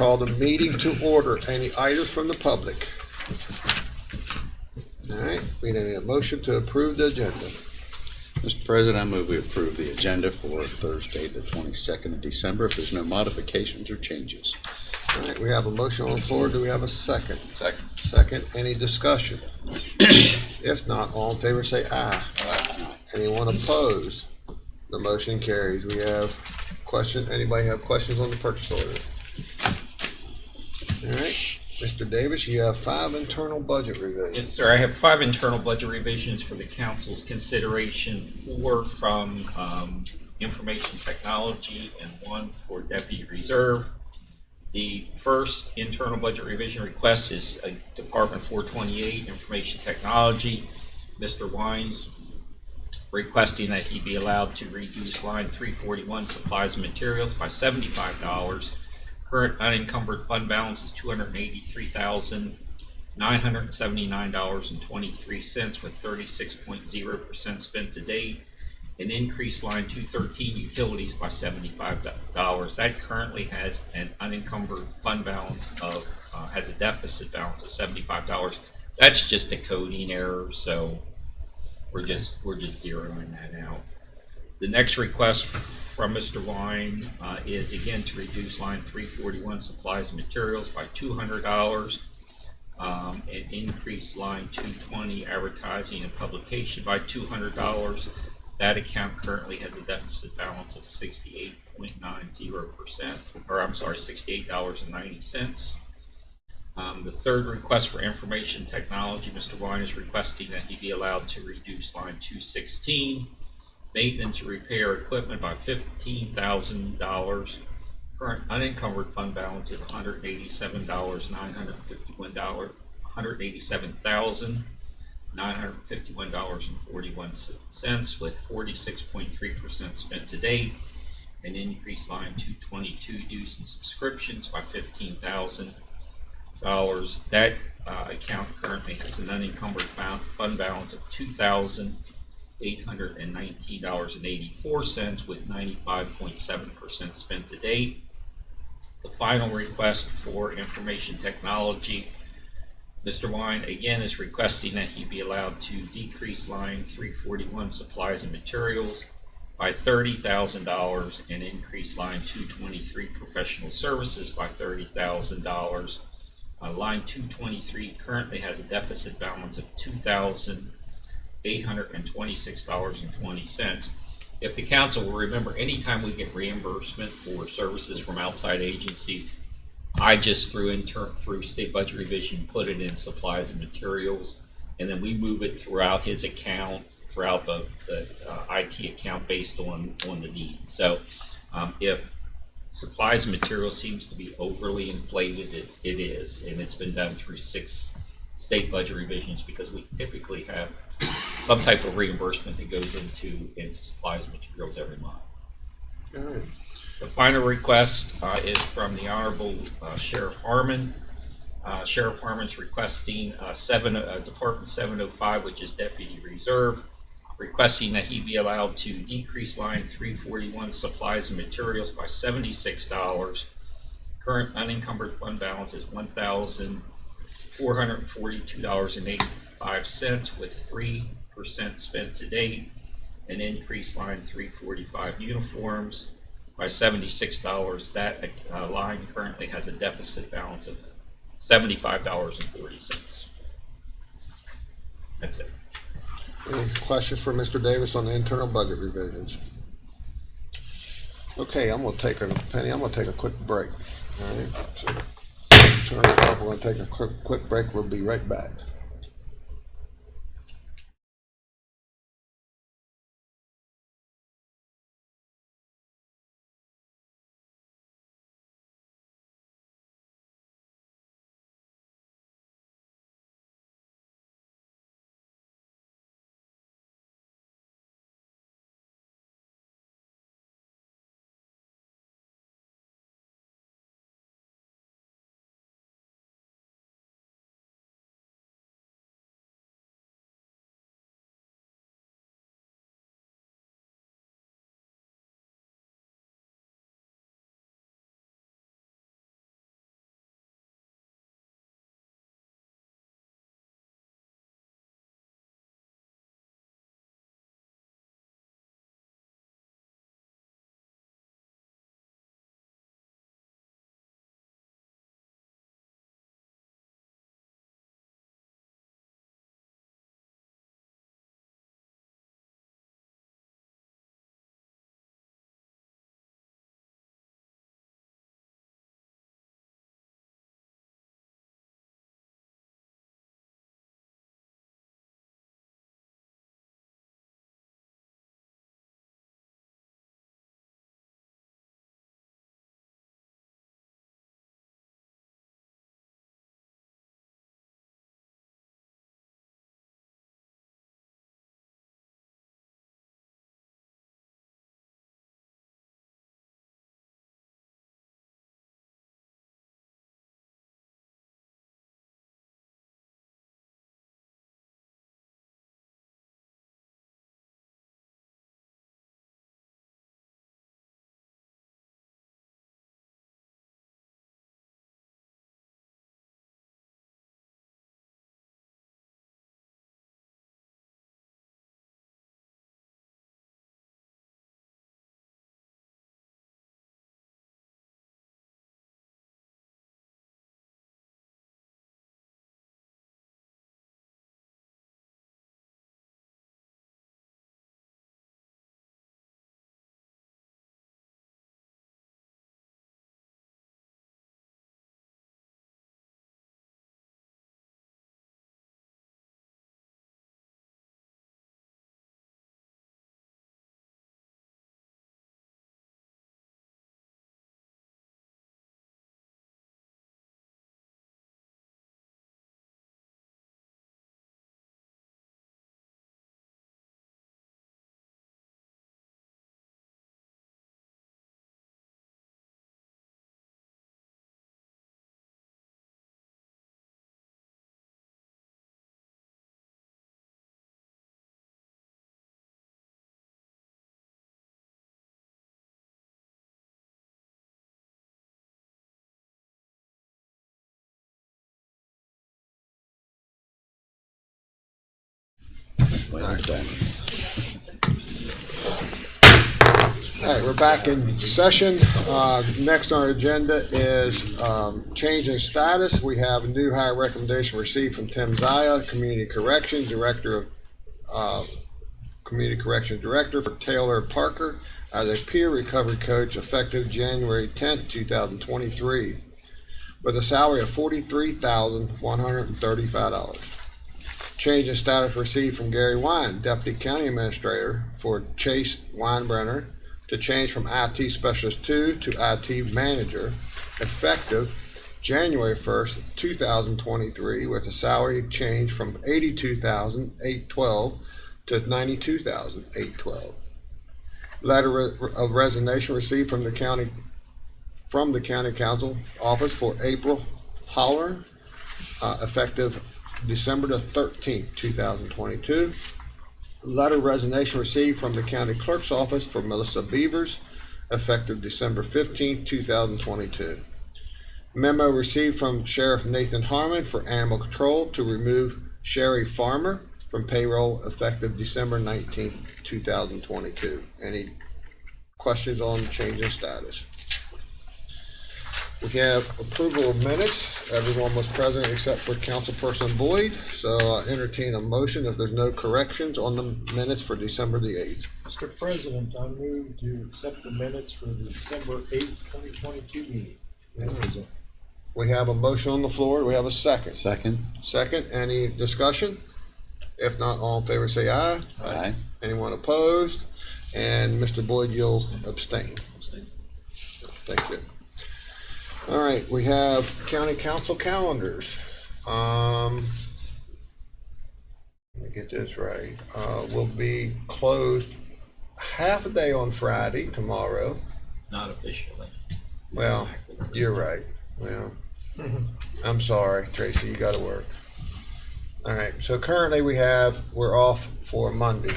call the meeting to order. Any items from the public? All right, we need a motion to approve the agenda. Mr. President, I move we approve the agenda for Thursday, the 22nd of December, if there's no modifications or changes. All right, we have a motion on the floor. Do we have a second? Second. Second, any discussion? If not, all in favor say aye. Aye. Anyone opposed? The motion carries. We have questions. Anybody have questions on the purchase order? All right, Mr. Davis, you have 5 internal budget revisions. Yes, sir. I have 5 internal budget revisions for the council's consideration, 4 from information technology and 1 for deputy reserve. The first internal budget revision request is Department 428, information technology. Mr. Wines requesting that he be allowed to reduce line 341 supplies and materials by $75. Current unencumbered fund balance is $283,979.23 with 36.0% spent to date. An increased line 213 utilities by $75. That currently has an unencumbered fund balance of has a deficit balance of $75. That's just a coding error, so we're just zeroing that out. The next request from Mr. Wine is again to reduce line 341 supplies and materials by $200, and increase line 220 advertising and publication by $200. That account currently has a deficit balance of 68.90%, or I'm sorry, $68.90. The third request for information technology, Mr. Wine is requesting that he be allowed to reduce line 216, maintenance and repair equipment by $15,000. Current unencumbered fund balance is $187,951.41 with 46.3% spent to date. An increased line 222 dues and subscriptions by $15,000. That account currently has an unencumbered fund balance of $2,819.84 with 95.7% spent to date. The final request for information technology, Mr. Wine again is requesting that he be allowed to decrease line 341 supplies and materials by $30,000 and increase line 223 professional services by $30,000. Line 223 currently has a deficit balance of $2,826.20. If the council will remember, anytime we get reimbursement for services from outside agencies, I just through state budget revision put it in supplies and materials, and then we move it throughout his account, throughout the IT account based on the need. So if supplies and materials seems to be overly inflated, it is, and it's been done through 6 state budget revisions because we typically have some type of reimbursement that goes into supplies and materials every month. All right. The final request is from the Honorable Sheriff Harmon. Sheriff Harmon's requesting Department 705, which is Deputy Reserve, requesting that he be allowed to decrease line 341 supplies and materials by $76. Current unencumbered fund balance is $1,442.85 with 3% spent to date. An increased line 345 uniforms by $76. That line currently has a deficit balance of $75.40. That's it. Any questions for Mr. Davis on the internal budget revisions? Okay, I'm gonna take a quick break. All right. So, turn it off. We're gonna take a quick break. We'll be right back. Well done. All right, we're back in session. Next on our agenda is change in status. We have a new hire recommendation received from Tim Zaya, Community Corrections Director of Community Corrections Director for Taylor Parker as a peer recovery coach effective January 10th, 2023, with a salary of $43,135. Change in status received from Gary Wine, Deputy County Administrator for Chase Weinbrenner, to change from IT Specialist 2 to IT Manager, effective January 1st, 2023, with a salary change from $82,812 to $92,812. Letter of resignation received from the County Council Office for April Holler, effective December the 13th, 2022. Letter of resignation received from the County Clerk's Office for Melissa Beavers, effective December 15th, 2022. Memo received from Sheriff Nathan Harmon for Animal Control to remove Sherry Farmer from payroll, effective December 19th, 2022. Any questions on change in status? We have approval of minutes. Everyone was present except for Councilperson Boyd. So I entertain a motion if there's no corrections on the minutes for December the 8th. Mr. President, I move to accept the minutes for the December 8th, 2022 meeting. We have a motion on the floor. We have a second. Second. Second, any discussion? If not, all in favor say aye. Aye. Anyone opposed? And Mr. Boyd, you'll abstain. Thank you. All right, we have county council calendars. Let me get this right. We'll be closed half a day on Friday, tomorrow. Not officially. Well, you're right. Well, I'm sorry, Tracy, you gotta work. All right, so currently we're off for Monday.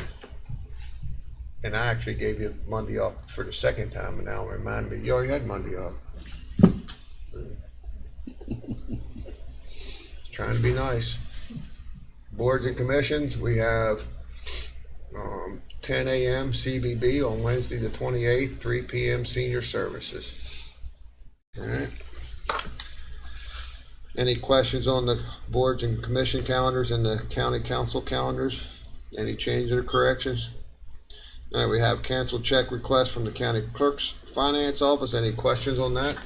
And I actually gave you Monday off for the second time, and now remind me, you already had Monday off. Trying to be nice. Boards and commissions, we have 10 a.m. CBB on Wednesday the 28th, 3 p.m. senior services. All right. Any questions on the boards and commission calendars and the county council calendars? Any changes or corrections? All right, we have canceled check request from the county clerk's finance office. Any questions on that?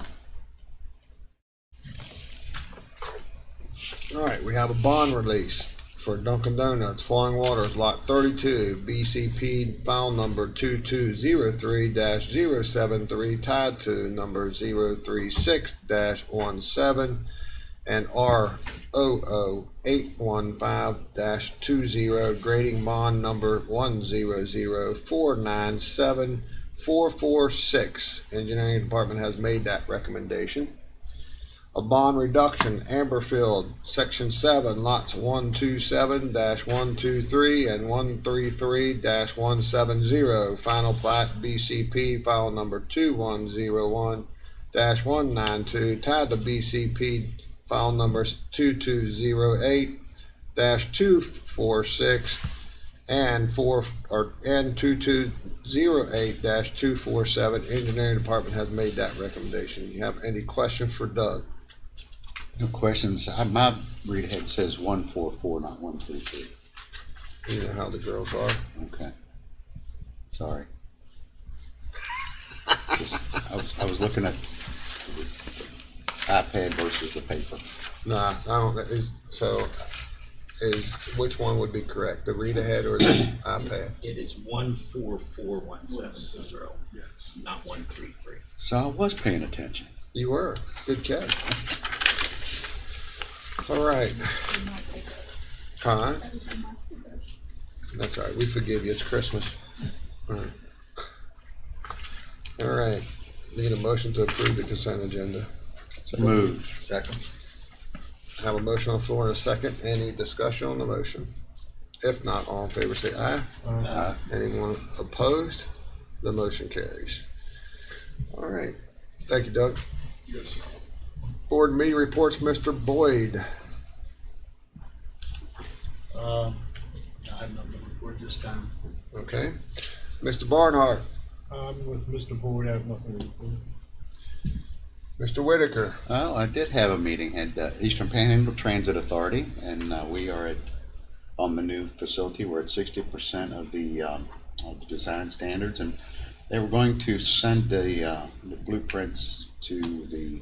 All right, we have a bond release for Dunkin' Donuts, Flowing Waters, Lot 32, BCP file number 2203-073, tied to number 036-17 and R00815-20, grading bond number 100497446. Engineering Department has made that recommendation. A bond reduction, Amberfield, Section 7, Lots 127-123 and 133-170, Final Plat, BCP, file number 2101-192, tied to BCP, file numbers 2208-246 and 2208-247. Engineering Department has made that recommendation. You have any questions for Doug? No questions. My read ahead says 144, not 133. You know how the girls are. Okay. Sorry. I was looking at the iPad versus the paper. Nah, I don't. Which one would be correct? The read ahead or the iPad? It is 144170, not 133. So I was paying attention. You were. Good catch. All right. Huh? That's all right. We forgive you. It's Christmas. All right. All right. Need a motion to approve the consent agenda. So moved. Second. Have a motion on the floor and a second. Any discussion on the motion? If not, all in favor say aye. Aye. Anyone opposed? The motion carries. All right. Thank you, Doug. Yes, sir. Board meeting reports, Mr. Boyd. I have nothing to report this time. Okay. Mr. Barnhart, I'm with Mr. Boyd, I have nothing to report. Mr. Whitaker. Well, I did have a meeting at Eastern Panhandle Transit Authority, and we are on the new facility. We're at 60% of the design standards, and they were going to send the blueprints to the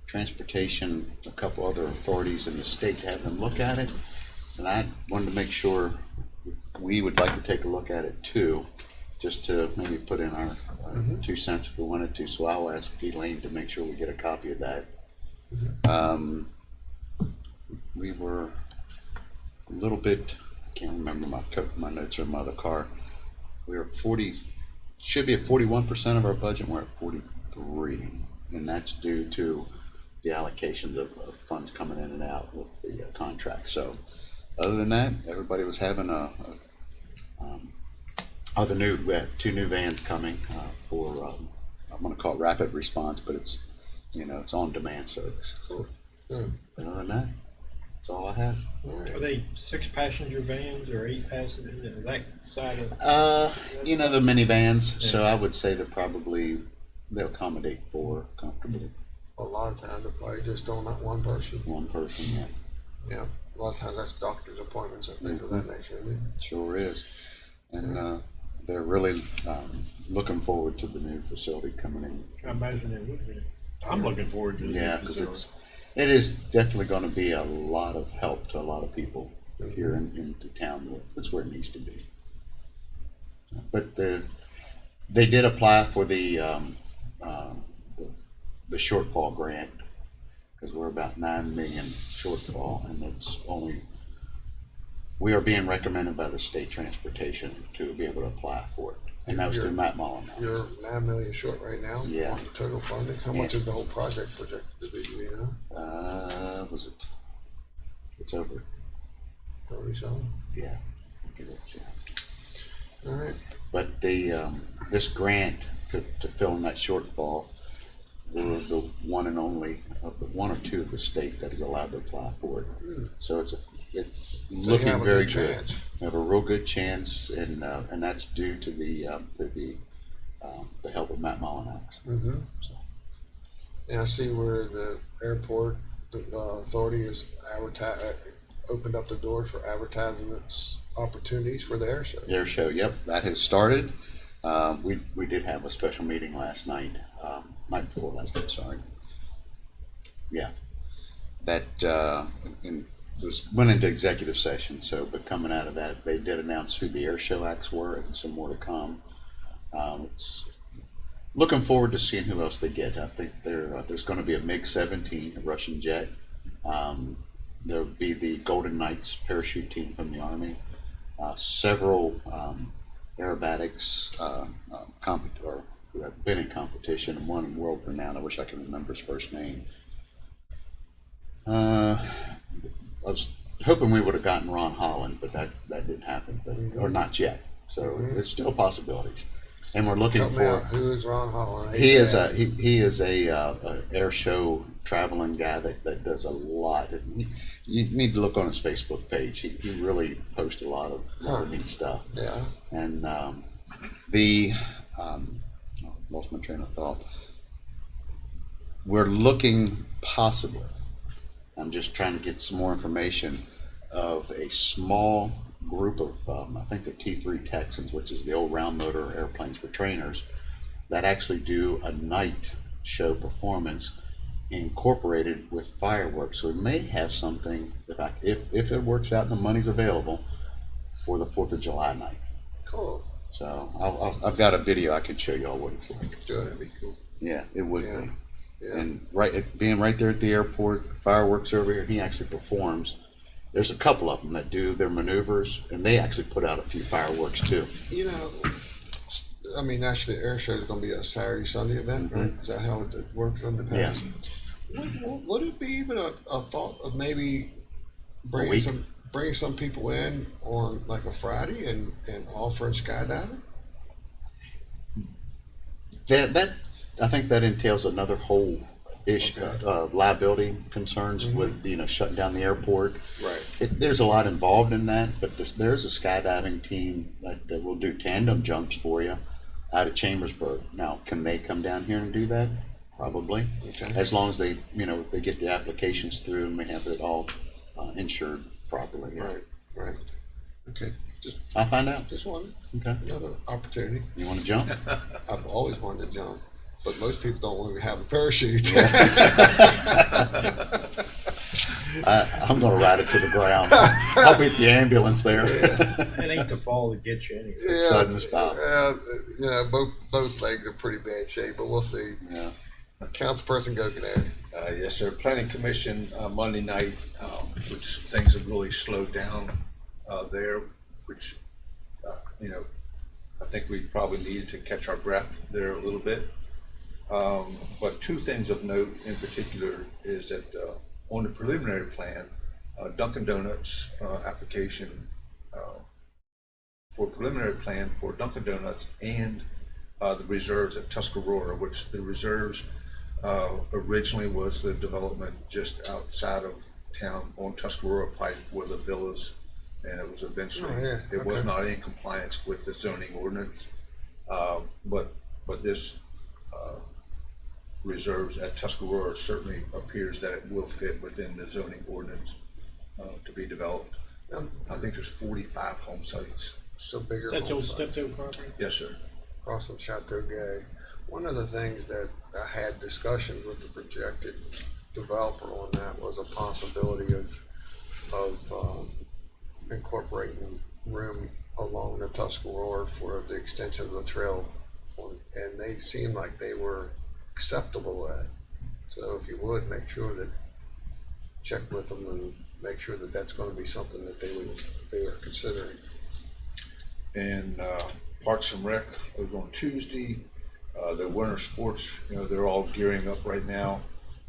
transportation, a couple other authorities in the state to have them look at it. And I wanted to make sure we would like to take a look at it too, just to maybe put in our 2 cents if we wanted to. So I'll ask Elaine to make sure we get a copy of that. We were a little bit, I can't remember my notes are in my other car. We were 40, should be at 41% of our budget. We're at 43, and that's due to the allocations of funds coming in and out with the contract. So other than that, everybody was having we had 2 new vans coming for I'm going to call it rapid response, but it's it's on demand service. Cool. Good. Other than that, that's all I have. All right. Are they 6-passenger vans or 8-passenger, that side of? The minivans. So I would say they'll accommodate 4 comfortably. A lot of times they probably just don't want one person. One person, yeah. Yeah. A lot of times that's doctor's appointments and things of that nature. Isn't it? Sure is. And they're really looking forward to the new facility coming in. I imagine it would be. I'm looking forward to it. Yeah, because it is definitely going to be a lot of help to a lot of people here in the town. That's where it needs to be. But they did apply for the shortfall grant, because we're about 9 million shortfall, and we are being recommended by the state transportation to be able to apply for it. And that was through Matt Mullen. You're 9 million short right now. Yeah. On the total funding. How much is the whole project projected to be? Do you know? It's over. 30-something. Yeah. All right. But this grant to fill in that shortfall, we're the one and only of the 1 or 2 of the state that is allowed to apply for it. So it's looking have a very good good. chance. We have a real good chance, and that's due to the help of Matt Molinax. Mm-hmm. So, And I see where the airport authority has opened up the doors for advertising its opportunities for the air show. air show, yep, that has started. We did have a special meeting last night, night before last night, sorry. Yeah, that went into executive session. So, but coming out of that, they did announce who the air show acts were, and some more to come. It's looking forward to seeing who else they get. I think there's going to be a MiG-17, a Russian jet. There'll be the Golden Knights parachute team from the Army. Several aerobatics who have been in competition, and one world renowned. I wish I could remember his first name. I was hoping we would have gotten Ron Holland, but that didn't happen, or not yet. So it's still possibilities, and we're looking Help me for. out. Who is Ron Holland? He is a air show traveling guy that does a lot. You need to look on his Facebook page. He really posts a lot of neat stuff. Yeah. And lost my train of thought. We're looking possibly, I'm just trying to get some more information, of a small group of, I think the T3 Texans, which is the old round motor airplanes for trainers, that actually do a night show performance incorporated with fireworks. So we may have something, if it works out and the money's available, for the 4th of July night. Cool. So I've got a video I can show you all what it's like. Good. That'd be cool. Yeah, it would Yeah. be. Yeah. And being right there at the airport, fireworks over here, he actually performs. There's a couple of them that do their maneuvers, and they actually put out a few fireworks too. I mean, actually, the air show is going to be a Saturday, Sunday event, right? Is that how it works in the past? Would it be even a thought of maybe bringing some people in on like a Friday and offering skydiving? That I think that entails another whole liability concerns with, shutting down the airport. Right. There's a lot involved in that, but there's a skydiving team that will do tandem jumps for you out of Chambersburg. Now, can they come down here and do that? Probably. Okay. As long as they, they get the applications through and we have it all insured properly. Yeah. Right. Okay. I'll find out. Just wanted Okay. another opportunity. You want to jump? I've always wanted to jump, but most people don't want to have a parachute. I'm going to ride it to the ground. I'll beat the ambulance there. It ain't the fall that gets you anyway. Sudden stop. Yeah, both legs are pretty bad shape, but we'll see. Yeah. Councilperson Gokenary. Yes, sir. Planning Commission, Monday night, which things have really slowed down there, which, I think we probably needed to catch our breath there a little bit. But two things of note in particular is that on the preliminary plan, Dunkin' Donuts application for preliminary plan for Dunkin' Donuts and the reserves at Tuscarora, which the reserves originally was the development just outside of town on Tuscarora Pike where the villas, and it was eventually, it was not in compliance with the zoning ordinance. But this reserves at Tuscarora certainly appears that it will fit within the zoning ordinance to be developed. I think there's 45 home sites. So bigger. Is that your home sites. steptoe property? Yes, sir. Across from Chateau Gay. One of the things that I had discussions with the projected developer on that was a possibility of incorporating room along the Tuscarora for the extension of the trail. And they seemed like they were acceptable at it. So if you would, make sure that, check with them and make sure that that's going to be something that they are considering. And Parks and Rec was on Tuesday. The winter sports, they're all gearing up right now.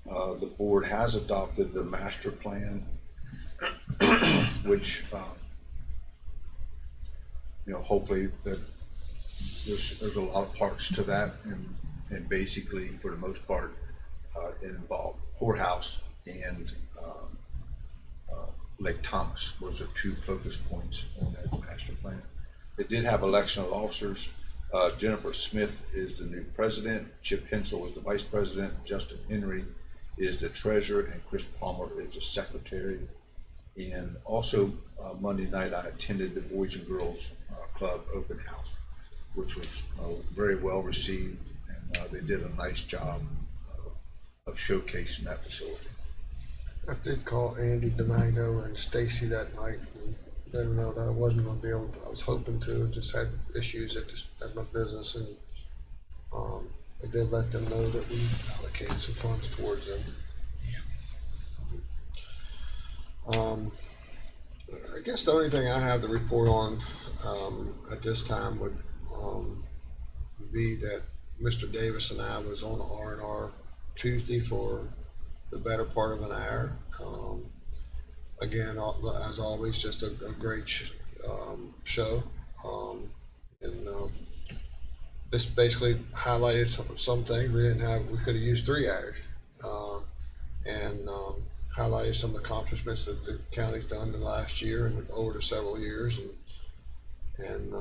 The board has adopted the master plan, which, hopefully that there's a lot of parts to that, and basically for the most part, it involved Poorhouse and Lake Thomas was the two focus points on that master plan. It did have election of officers. Jennifer Smith is the new president. Chip Hensel is the vice president. Justin Henry is the treasurer, and Chris Palmer is the secretary. And also Monday night, I attended the Boys and Girls Club open house, which was very well received, and they did a nice job of showcasing that facility. I did call Andy DeMagno and Stacy that night and let them know that I wasn't going to be able to. I was hoping to, just had issues at my business, and I did let them know that we allocated some funds towards them. I guess the only thing I have to report on at this time would be that Mr. Davis and I was on R&R Tuesday for the better part of an hour. Again, as always, just a great show. This basically highlighted some things we didn't have. We could have used 3 hours, and highlighted some accomplishments that the county's done in the last year and over the several years. And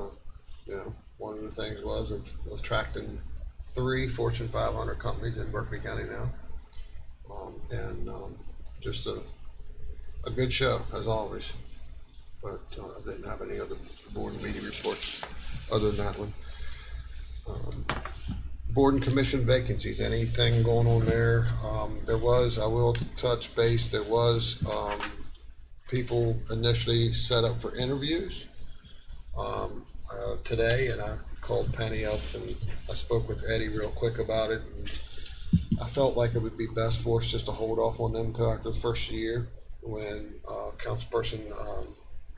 one of the things was of attracting 3 Fortune 500 companies in Berkeley County now. Just a good show as always, but I didn't have any other board meeting reports other than that one. Board and commission vacancies, anything going on there? There was, I will touch base, there was people initially set up for interviews today, and I called Penny up and I spoke with Eddie real quick about it. And I felt like it would be best for us just to hold off on them until after the first year when Councilperson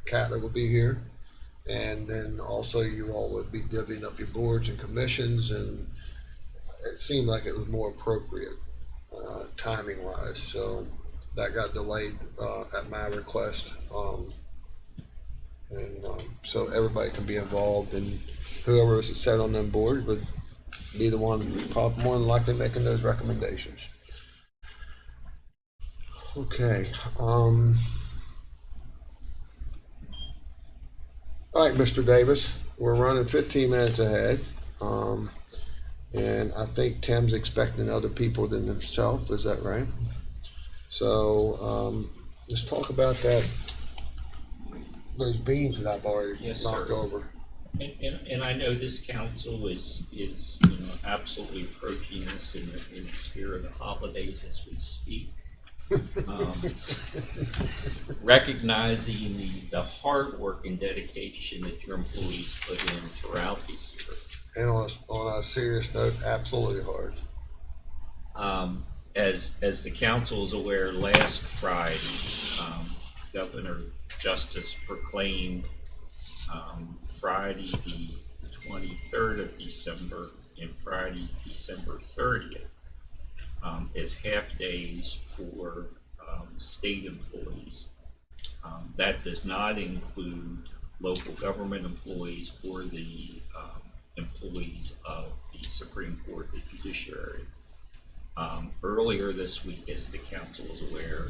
Catlett will be here. And then also you all would be divvying up your boards and commissions, and it seemed like it was more appropriate timing wise. So that got delayed at my request. So everybody can be involved, and whoever is set on them board would be the one probably more than likely making those recommendations. Okay, all right, Mr. Davis, we're running 15 minutes ahead. And I think Tim's expecting other people than himself, is that right? So, let's talk about those beans that I've already Yes, knocked sir. over. And I know this council is absolutely approaching this in the spirit of the holidays as we speak. Recognizing the hard work and dedication that your employees put in throughout the year. And on a serious note, absolutely hard. As the council is aware, last Friday, Governor Justice proclaimed Friday the 23rd of December and Friday December 30th as half days for state employees. That does not include local government employees or the employees of the Supreme Court, the judiciary. Earlier this week, as the council is aware,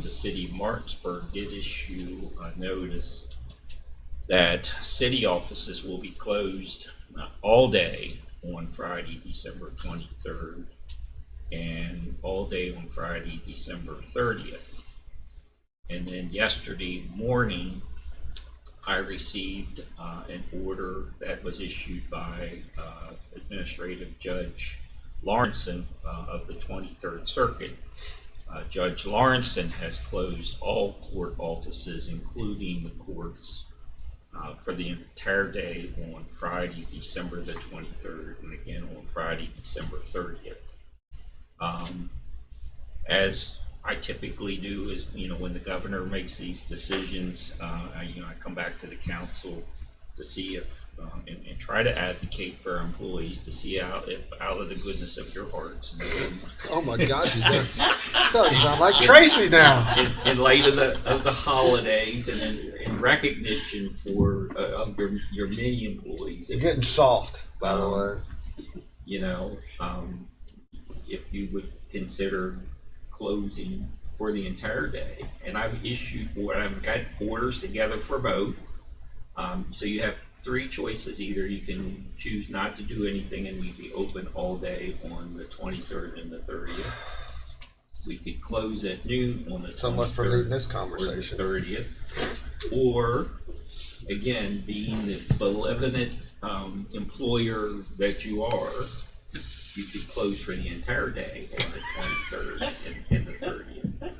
the city of Martinsburg did issue a notice that city offices will be closed all day on Friday, December 23rd, and all day on Friday, December 30th. And then yesterday morning, I received an order that was issued by Administrative Judge Lawrenson of the 23rd Circuit. Judge Lawrenson has closed all court offices, including the courts, for the entire day on Friday, December the 23rd, and again on Friday, December 30th. As I typically do is, when the governor makes these decisions, I come back to the council to see if, and try to advocate for our employees to see if out of the goodness of your hearts. Oh my gosh, you're starting to sound like Tracy now. In light of the holidays and in recognition for of your many employees. You're getting soft, by the way. If you would consider closing for the entire day, and I've got orders together for both. So you have three choices. Either you can choose not to do anything and we'd be open all day on the 23rd and the 30th. We could close at noon on the 23rd. So much for leading this Or the conversation. 30th. Or, again, being the benevolent employer that you are, you could close for the entire day on the 23rd and the 30th.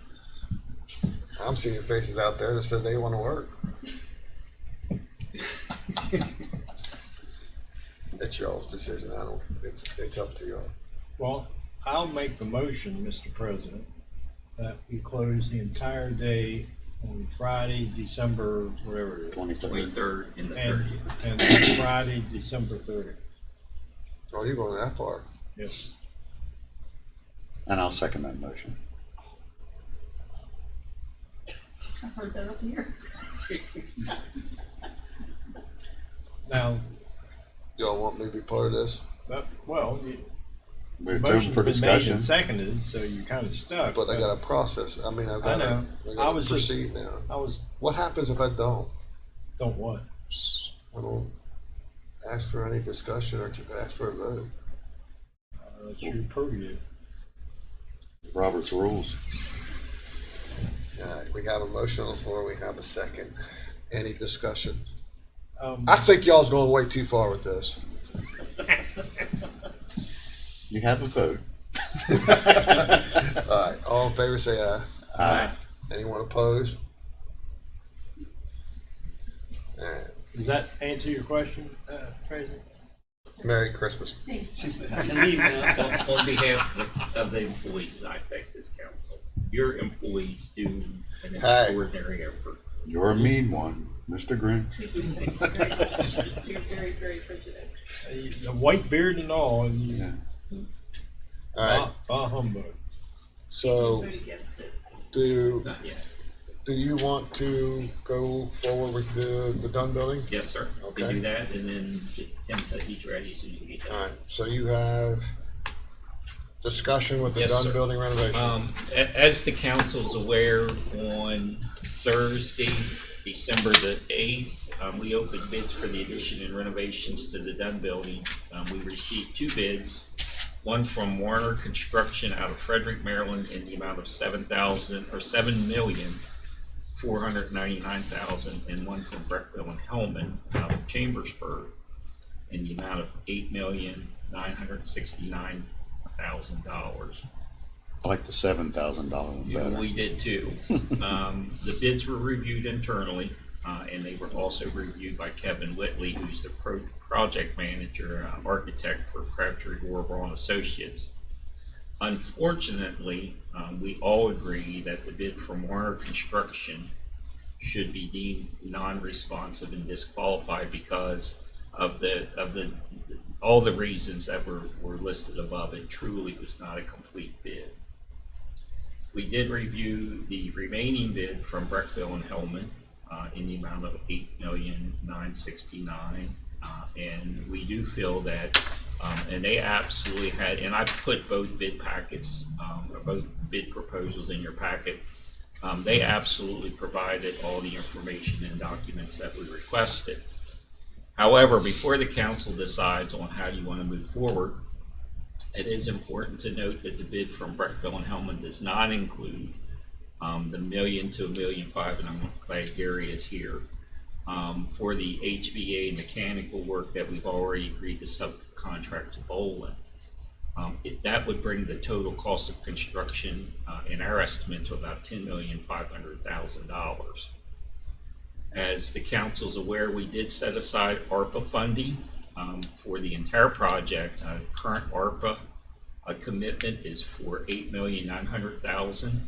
I'm seeing faces out there that said they want to work. It's y'all's decision. It's up to y'all. Well, I'll make the motion, Mr. President, that we close the entire day on Friday, December, whatever it is, 23rd and the and, 30th. and Friday, December 30th. Oh, you're going that far. Yes. And I'll second that motion. I heard that up here. Now, Y'all want me to be part of this? well, We're the open motion's for been made discussion. and seconded, so you're kind of stuck. But I got to process. I mean, I've I got know. to I gotta was just- proceed now. I was, What happens if I don't? don't what? I don't ask for any discussion or to ask for a vote. That's your purview. Robert's rules. We have a motion on the floor. We have a second. Any discussion? Um, I think y'all's going way too far with this. You have a vote. All right. All in favor, say aye. Aye. Anyone opposed? All right. Does that answer your question, Tracy? Merry Christmas. On behalf of the employees, I thank this council. Your employees do an Hey. extraordinary effort. You're a mean one, Mr. Grinch. You're very, very prejudiced. The white beard and all, and you, Yeah. All right. bah humbug. So Vote against it. do Not yet. you want to go forward with the Dunn building? Yes, sir. Okay. We do that, and then Tim said he's ready, so you can get All that. right. So you have Discussion with the Yes, Dunn sir. building renovation. As the council's aware, on Thursday, December the 8th, we opened bids for the addition and renovations to the Dunn building. We received two bids, one from Warner Construction out of Frederick, Maryland, in the amount of $7,499,000, and one from Berkeley and Hellman out of Chambersburg in the amount of $8,969,000. I like the $7,000 one Yeah, better. we did too. The bids were reviewed internally, and they were also reviewed by Kevin Whitley, who's the project manager, architect for Crabtree, Warbraw and Associates. Unfortunately, we all agree that the bid from Warner Construction should be deemed non-responsive and disqualified because of all the reasons that were listed above. It truly was not a complete bid. We did review the remaining bid from Breckville and Hellman in the amount of $8,969,000, and we do feel that, and they absolutely had, and I put both bid packets, or both bid proposals in your packet. They absolutely provided all the information and documents that we requested. However, before the council decides on how you want to move forward, it is important to note that the bid from Breckville and Hellman does not include the $1 million to $1.5 million, and I'm glad Gary is here, for the HVA mechanical work that we've already agreed to subcontract to Bolin. That would bring the total cost of construction in our estimate to about $10,500,000. As the council's aware, we did set aside ARPA funding for the entire project. Current ARPA commitment is for $8,900,000,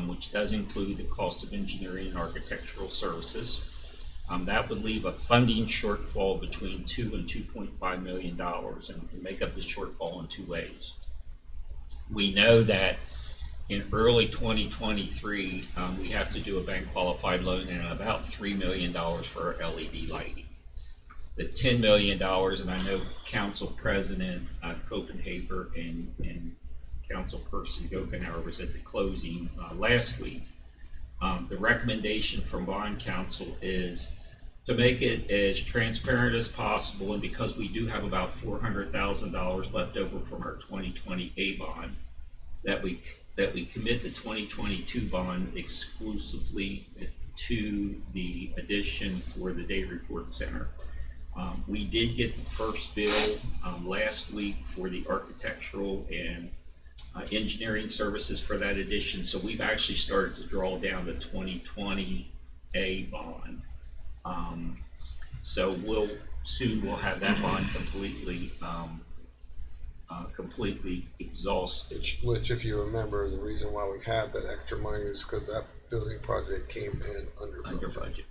which does include the cost of engineering and architectural services. That would leave a funding shortfall between $2 and $2.5 million, and we can make up the shortfall in two ways. We know that in early 2023, we have to do a bank qualified loan and about $3 million for our LED lighting. The $10 million, and I know Council President Copenhaver and Council Person Gokenauer was at the closing last week. The recommendation from bond counsel is to make it as transparent as possible, and because we do have about $400,000 left over from our 2020 A bond, that we commit the 2022 bond exclusively to the addition for the Day Report Center. We did get the first bill last week for the architectural and engineering services for that addition, so we've actually started to draw down the 2020 A bond. So we'll have that bond completely exhausted. Which, if you remember, the reason why we have that extra money is because that building project came in under budget,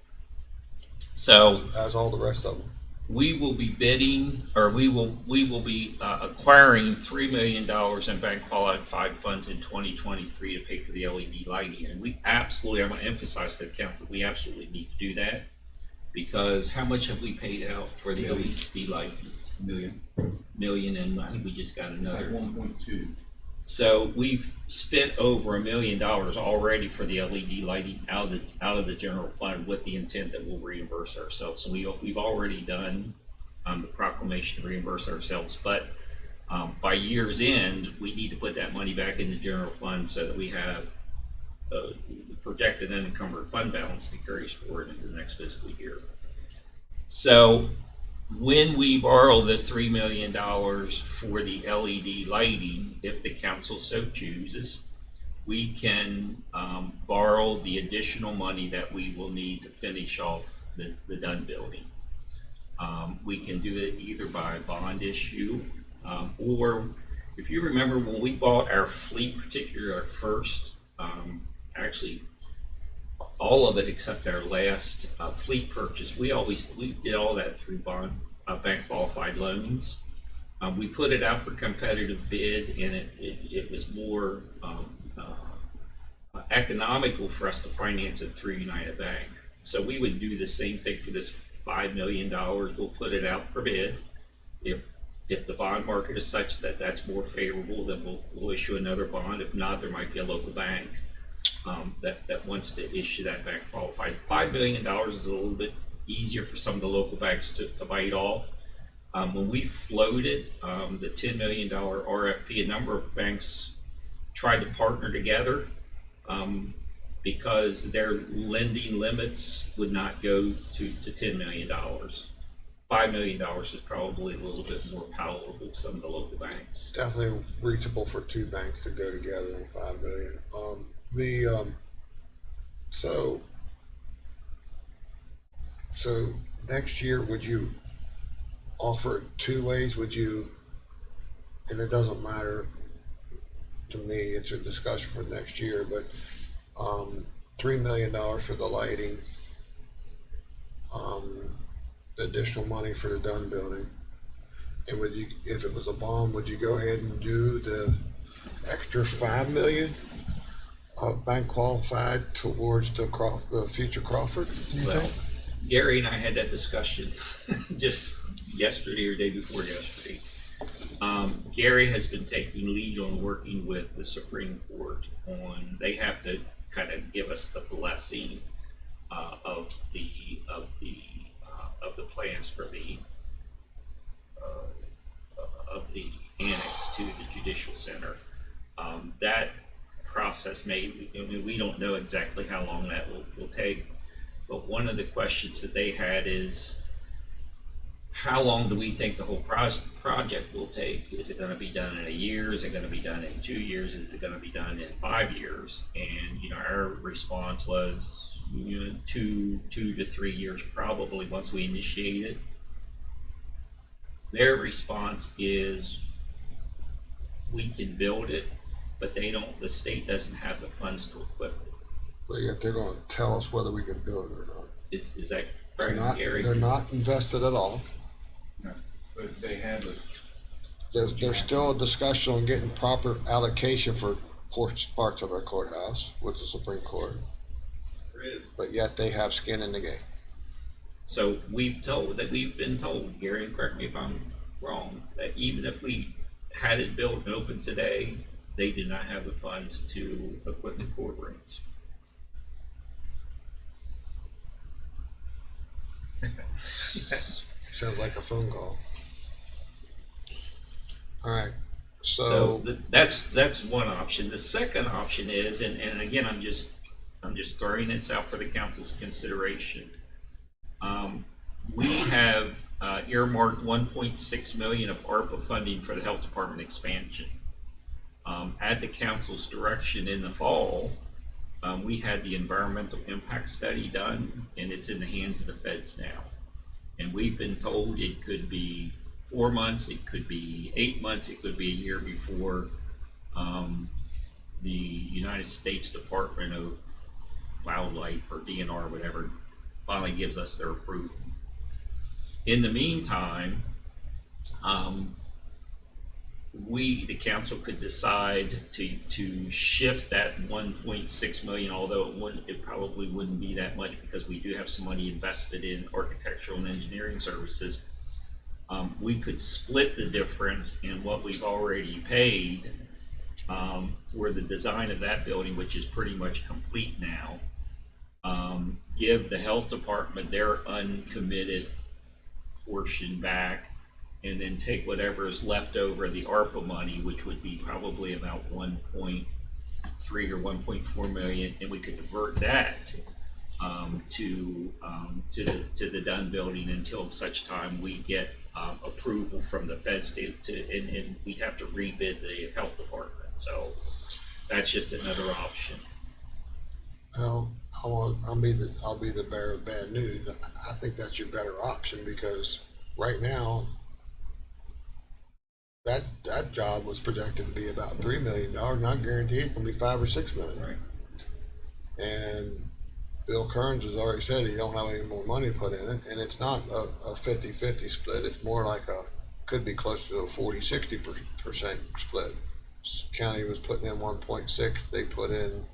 So as all the rest of them. we will be bidding, or we will be acquiring $3 million in bank qualified funds in 2023 to pay for the LED lighting. And we absolutely, I want to emphasize to the council, we absolutely need to do that, because how much have we paid out for the LED lighting? Million, and I think we just got another. It's like 1.2. So we've spent over $1 million already for the LED lighting out of the general fund, with the intent that we'll reimburse ourselves. So we've already done the proclamation to reimburse ourselves, but by year's end, we need to put that money back in the general fund so that we have a projected unencumbered fund balance that carries forward into the next fiscal year. So when we borrow the $3 million for the LED lighting, if the council so chooses, we can borrow the additional money that we will need to finish off the Dunn building. We can do it either by bond issue, or if you remember when we bought our fleet, particularly our first, actually all of it except our last fleet purchase, we did all that through bond bank qualified loans. We put it out for competitive bid, and it was more economical for us to finance it through United Bank. So we would do the same thing for this $5 million. We'll put it out for bid. If If the bond market is such that that's more favorable, then we'll issue another bond. If not, there might be a local bank that wants to issue that bank qualified. $5 billion is a little bit easier for some of the local banks to bite off. When we floated the $10 million RFP, a number of banks tried to partner together because their lending limits would not go to $10 million. $5 million is probably a little bit more palatable to some of the local banks. Definitely reachable for two banks to go together in 5 million. So next year, would you offer it two ways? Would you, and it doesn't matter to me, it's a discussion for next year, but $3 million for the lighting, the additional money for the Dunn building. And would you, if it was a bond, would you go ahead and do the extra 5 million bank qualified towards the future Crawford? Well, Gary and I had that discussion just yesterday or day before yesterday. Gary has been taking lead on working with the Supreme Court on, they have to kind of give us the blessing of the plans for the annex to the judicial center. That process we don't know exactly how long that will take, but one of the questions that they had is, how long do we think the whole project will take? Is it going to be done in a year? Is it going to be done in 2 years? Is it going to be done in 5 years? And our response was 2 to 3 years probably once we initiate it. Their response is, we can build it, but the state doesn't have the funds to equip it. But yet they're going to tell us whether we can build it or not. Is that They're right, not, Gary? they're not invested at all. No, but they have a, There's still a discussion on getting proper allocation for parts of our courthouse with the Supreme Court, there is. but yet they have skin in the game. So we've been told, Gary, and correct me if I'm wrong, that even if we had it built and open today, they do not have the funds to equip the courtrooms. Sounds like a phone call. All right, So that's one option. The second option is, and again, I'm just throwing this out for the council's consideration. We have earmarked 1.6 million of ARPA funding for the health department expansion. At the council's direction in the fall, we had the environmental impact study done, and it's in the hands of the feds now. And we've been told it could be 4 months, it could be 8 months, it could be a year before the United States Department of Wildlife or DNR, whatever, finally gives us their approval. In the meantime, the council could decide to shift that 1.6 million, although it probably wouldn't be that much because we do have some money invested in architectural and engineering services. We could split the difference in what we've already paid for the design of that building, which is pretty much complete now. Give the health department their uncommitted portion back, and then take whatever is left over, the ARPA money, which would be probably about 1.3 or 1.4 million, and we could divert that to the Dunn building until such time we get approval from the feds and we'd have to rebid the health department. So that's just another option. well, I'll be the bearer of bad news. I think that's your better option because right now that job was projected to be about $3 million. Not guaranteed it's gonna be 5 or 6 million. Right. And Bill Kearns has already said he don't have any more money put in it, and it's not a 50-50 split. It's more like could be close to a 40-60% split. County was putting in 1.6, they put in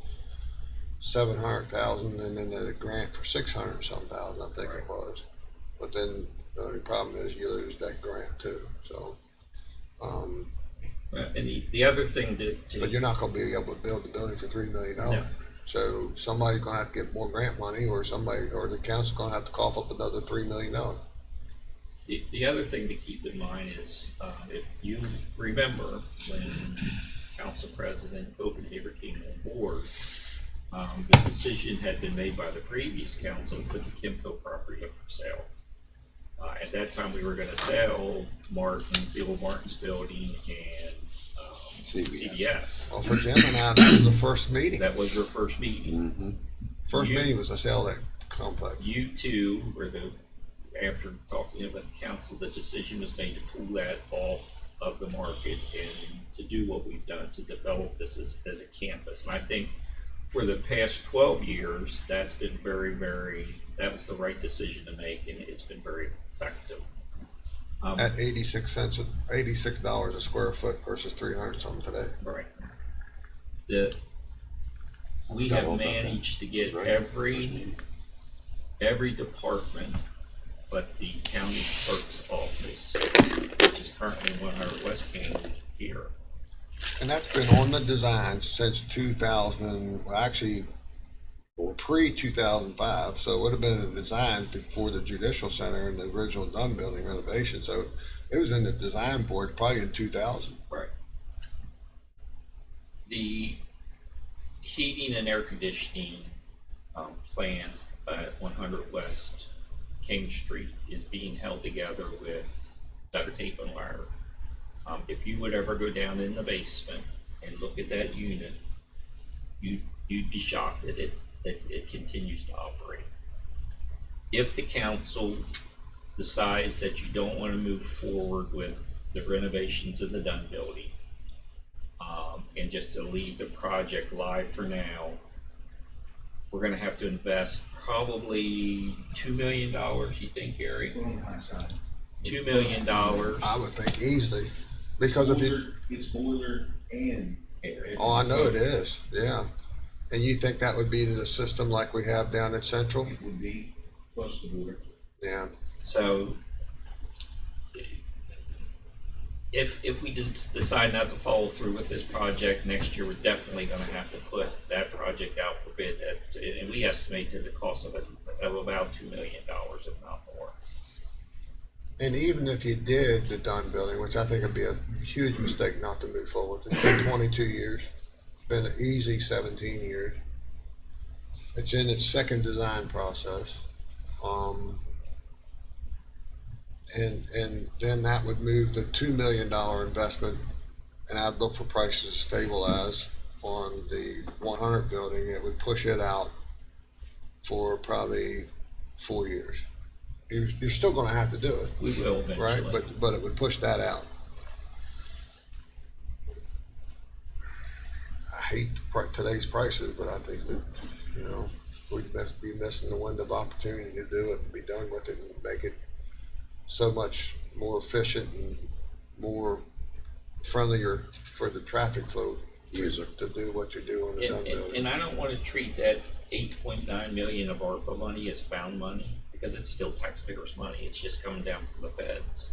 700,000, and then the grant for 600 some thousand, I think it was. But then the only problem is you lose that grant too. So And the other thing but you're not gonna be able to build the building for $3 million. No. So somebody's gonna have to get more grant money, or the council's gonna have to cough up another $3 million. the other thing to keep in mind is, if you remember when Council President Copenhaver came on board, the decision had been made by the previous council to put the Kimco property up for sale. At that time, we were gonna sell Martin's, the old Martin's building and, CVS. Well, for Jim and I, that was the first meeting. That was your first meeting. Mm-hmm. First You- meeting was to sell that complex. You two were after talking about the council, the decision was made to pull that off of the market and to do what we've done to develop this as a campus. And I think for the past 12 years, that's been that was the right decision to make, and it's been very effective. At $86 a square foot versus 300 something today. Right. We forgot have all about that. managed to get Right. every department but the county clerk's office, which is currently 100 West King here. And that's been on the design since 2000, well, actually pre-2005. So it would have been a design before the Judicial Center and the original Dunn building renovation. So it was in the design board probably in 2000. Right. The heating and air conditioning plant at 100 West King Street is being held together with duct tape and wire. If you would ever go down in the basement and look at that unit, you'd be shocked that it continues to operate. If the council decides that you don't want to move forward with the renovations of the Dunn building, and just to leave the project live for now, we're gonna have to invest probably $2 million, you think, Gary? $2 million. I would think easily. Because if you, It's boiler and. oh, I know it is, yeah. And you think that would be the system like we have down at Central? It would be plus the boiler. Yeah. So if we just decide not to follow through with this project next year, we're definitely gonna have to put that project out for bid and we estimate that the cost of it of about $2 million, if not more. And even if you did the Dunn building, which I think would be a huge mistake not to move forward, it's been 22 years. It's been an easy 17 years. It's in its second design process. And then that would move the $2 million investment, and I'd look for prices to stabilize on the 100 building. It would push it out for probably 4 years. You're still going to have to do it, We will right? eventually. But it would push that out. I hate today's prices, but I think that, you know, we'd be missing the window of opportunity to do it and be done with it and make it so much more efficient and more friendlier for the traffic flow User. to do what you do on the Dunn And building. I don't wanna treat that 8.9 million of ARPA money as found money, because it's still taxpayers' money, it's just coming down from the feds.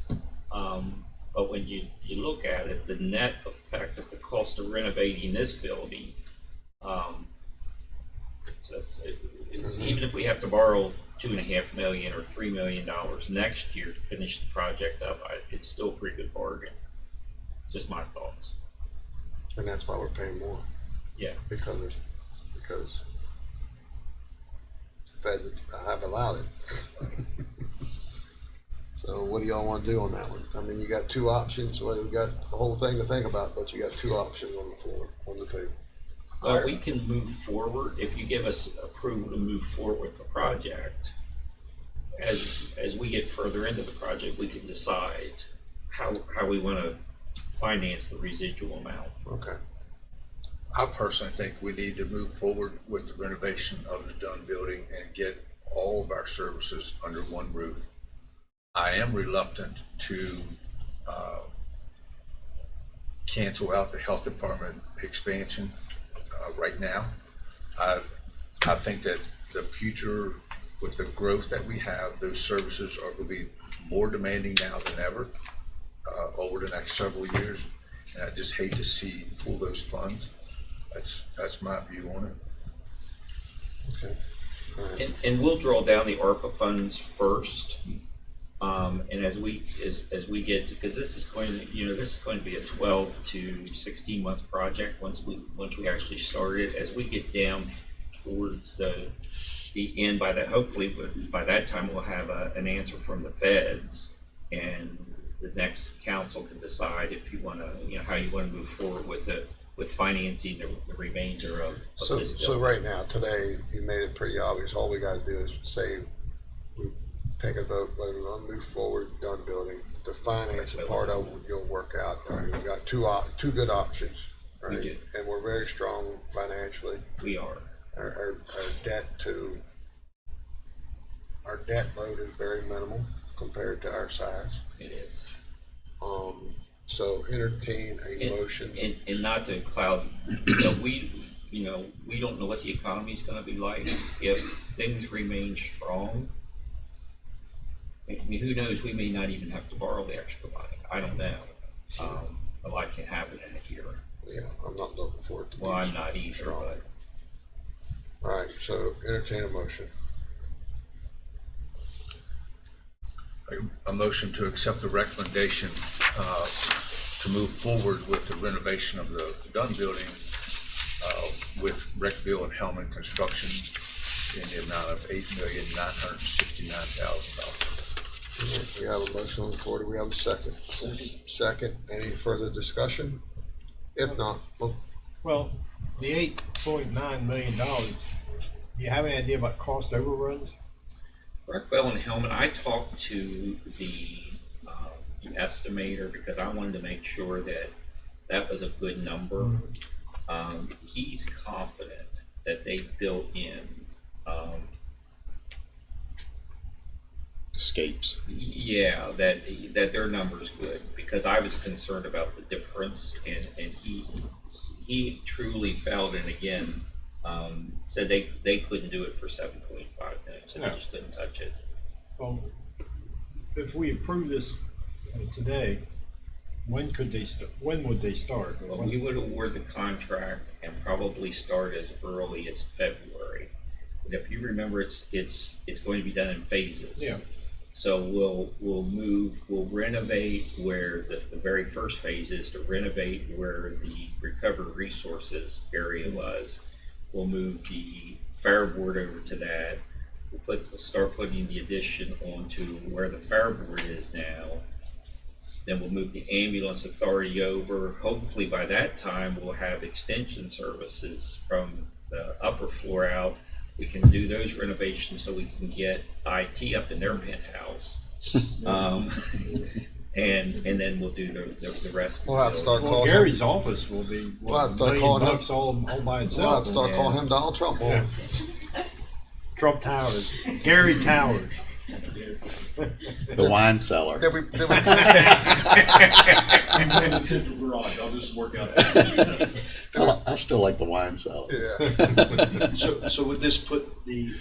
But when you look at it, the net effect of the cost of renovating this building, it's even if we have to borrow $2.5 million or $3 million next year to finish the project up, it's still a pretty good bargain. Just my thoughts. And that's why we're paying more, Yeah. because the feds have allowed it. So what do y'all want to do on that one? I mean, you got two options. Well, we got the whole thing to think about, but you got two options on the floor, on the table. Well, we can move forward, if you give us approval to move forward with the project. As we get further into the project, we can decide how we wanna finance the residual amount. Okay. I personally think we need to move forward with the renovation of the Dunn building and get all of our services under one roof. I am reluctant to cancel out the health department expansion right now. I think that the future, with the growth that we have, those services are going to be more demanding now than ever over the next several years. And I just hate to see pull those funds. That's my view on it. Okay. All right. And we'll draw down the ARPA funds first. And as we get, because this is going to be a 12 to 16 month project once we actually start it. As we get down towards the end, hopefully by that time we'll have an answer from the feds, and the next council can decide if you want to, how you want to move forward with financing the remainder of this bill. So right now, today, you made it pretty obvious. All we gotta do is say, we take a vote whether we want to move forward, done building. The financing part of it, you'll work out. I mean, we've got two good options, right? We do. And we're very strong financially. We are. Our debt load is very minimal compared to our size. It is. So entertain a motion. And not to cloud, we don't know what the economy is going to be like. If things remain strong, I mean, who knows? We may not even have to borrow the extra money. I don't know. A lot can happen in a year. Yeah, I'm not looking for it to be. Well, I'm not either, strong. but All right, so entertain a motion. A motion to accept the recommendation to move forward with the renovation of the Dunn building with Breckville and Hellman Construction in the amount of $8,969,000. We have a motion on the floor. Do we have a second? Second. Any further discussion? If not, Well, the $8.9 million, do you have any idea about cost overruns? Breckville and Hellman, I talked to the estimator because I wanted to make sure that was a good number. He's confident that they built in Escapes. yeah, that their number's good, because I was concerned about the difference, and he truly felt, and again, said they couldn't do it for 7.5 million, so they just couldn't touch it. Well, if we approve this today, when would they start? Well, we would award the contract and probably start as early as February. And if you remember, it's going to be done in phases. Yeah. So we'll renovate where the very first phase is to renovate where the recovered resources area was. We'll move the fireboard over to that. We'll start putting the addition onto where the fireboard is now. Then we'll move the ambulance authority over. Hopefully by that time we'll have extension services from the upper floor out. We can do those renovations so we can get IT up in their penthouse. And then we'll do the rest. we'll have to start Well, calling Gary's office will be, We'll have to $1 start million calling him. bucks all by We'll have itself. to start calling him Donald Trump. Yeah. Trump Towers, Gary Towers. The wine cellar. Did we I'm in the central garage, I'll just work out. I still like the wine cellar. yeah. So would this put the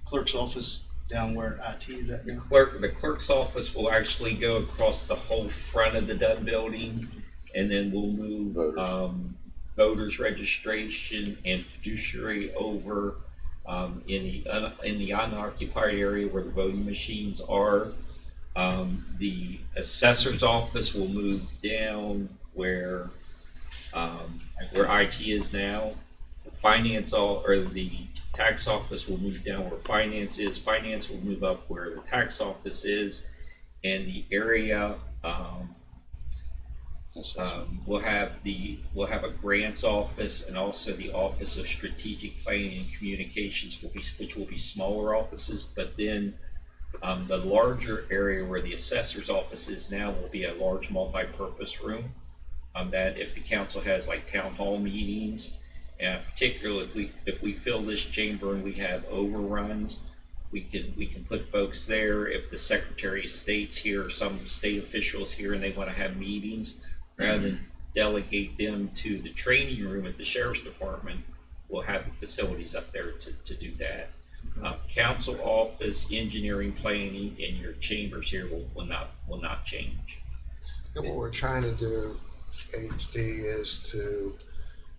clerk's office down where IT is at The now? clerk's office will actually go across the whole front of the Dunn building, and then we'll move voters registration and fiduciary over in the unoccupied area where the voting machines are. The assessor's office will move down where IT is now. The tax office will move down where finance is. Finance will move up where the tax office is, and the area we'll have a grants office, and also the Office of Strategic Planning and Communications which will be smaller offices. But then the larger area where the assessor's office is now will be a large multi-purpose room. That if the council has like town hall meetings, and particularly if we fill this chamber and we have overruns, we can put folks there. If the Secretary of State's here or some state officials here and they want to have meetings, rather than delegate them to the training room at the Sheriff's Department, we'll have the facilities up there to do that. Council office, engineering, planning, and your chambers here will not change. And what we're trying to do, HD, is to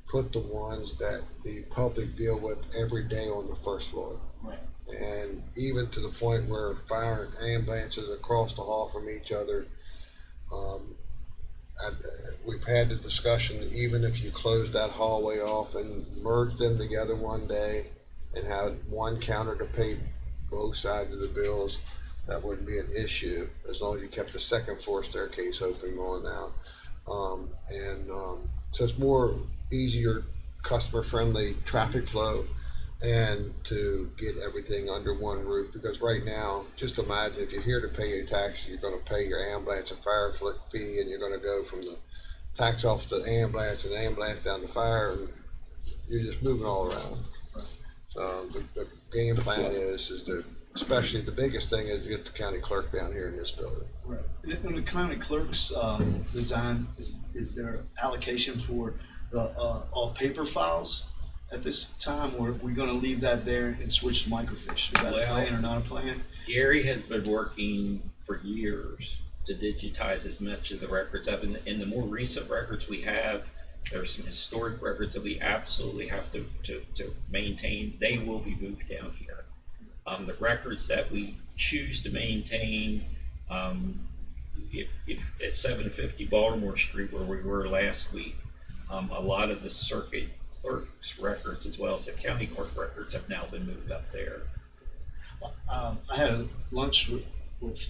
put the ones that the public deal with every day on the first floor. Right. And even to the point where fire and ambulances across the hall from each other, and we've had the discussion, even if you close that hallway off and merge them together one day and have one counter to pay both sides of the bills, that wouldn't be an issue as long as you kept the second floor staircase open going out. So it's more easier, customer friendly traffic flow, and to get everything under one roof. Because right now, just imagine if you're here to pay your tax, you're going to pay your ambulance and fire fee, and you're going to go from the tax office to ambulance and ambulance down to fire, and you're just moving all around. So the game plan is to, especially the biggest thing is to get the county clerk down here in this building. Right. And the county clerk's design, is there allocation for the all paper files at this time, or are we going to leave that there and switch to microfiche? Is that a plan or not a plan? Gary has been working for years to digitize as much of the records up. In the more recent records we have, there's some historic records that we absolutely have to maintain. They will be moved down here. The records that we choose to maintain, if at 750 Baltimore Street, where we were last week, a lot of the circuit clerk's records as well as the county clerk records have now been moved up there. I had a lunch with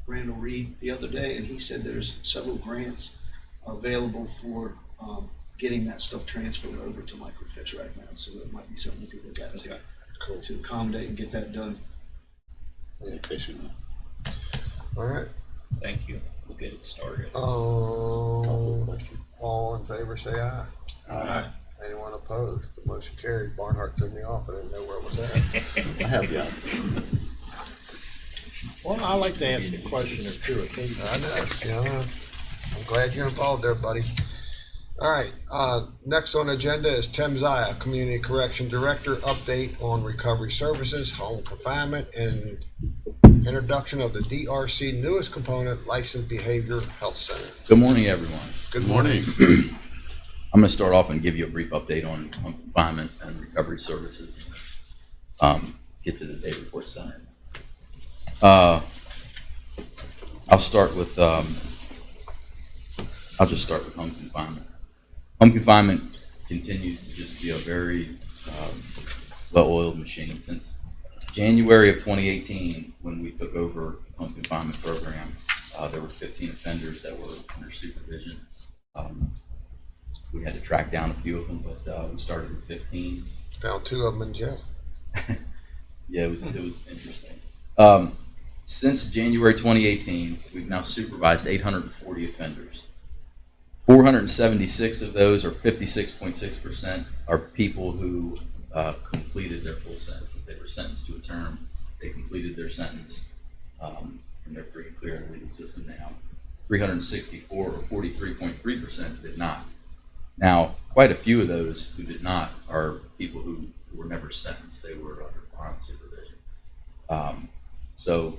Randall Reed the other day, and he said there's several grants available for getting that stuff transferred over to microfiche right now. So that might be something we could look at Okay. to accommodate and get that done. Efficiently. All right. Thank you. We'll get it started. All in favor, say aye. Aye. Anyone opposed? The motion carried. Barnhart threw me off. I didn't know where it was at. I have you. Well, I'd like to ask a question or two. Okay? I know. Yeah, I'm glad you're involved there, buddy. All right. Next on the agenda is Tim Zaya, Community Correction Director, update on recovery services, home confinement, and introduction of the DRC newest component, Licensed Behavior Health Center. Good morning, everyone. Good morning. I'm going to start off and give you a brief update on confinement and recovery services. Get to the day report center. I'll start with. I'll just start with home confinement. Home confinement continues to just be a very well-oiled machine. Since January of 2018, when we took over the home confinement program, there were 15 offenders that were under supervision. We had to track down a few of them, but we started with 15. Found 2 of them in jail. Yeah, it was interesting. Since January 2018, we've now supervised 840 offenders. 476 of those, or 56.6%, are people who completed their full sentences. They were sentenced to a term, they completed their sentence, and they're free and clear in the legal system now. 364, or 43.3%, did not. Now, quite a few of those who did not are people who were never sentenced. They were under bond supervision. So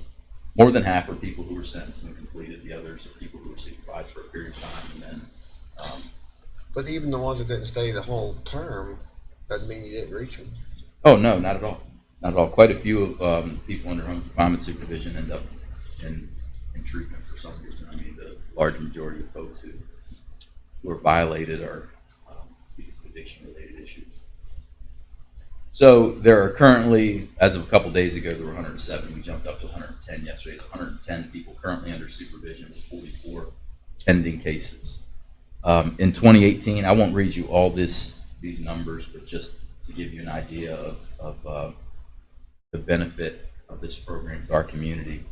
more than half are people who were sentenced and completed. The others are people who were supervised for a period of time and then. But even the ones that didn't stay the whole term, doesn't mean you didn't reach them. Oh, no, not at all. Not at all. Quite a few of people under home confinement supervision end up in treatment for some reason. I mean, the large majority of folks who are violated are because of addiction-related issues. So there are currently, as of a couple days ago, there were 107. We jumped up to 110 yesterday. There's 110 people currently under supervision with 44 pending cases. In 2018, I won't read you all these numbers, but just to give you an idea of the benefit of this program to our community.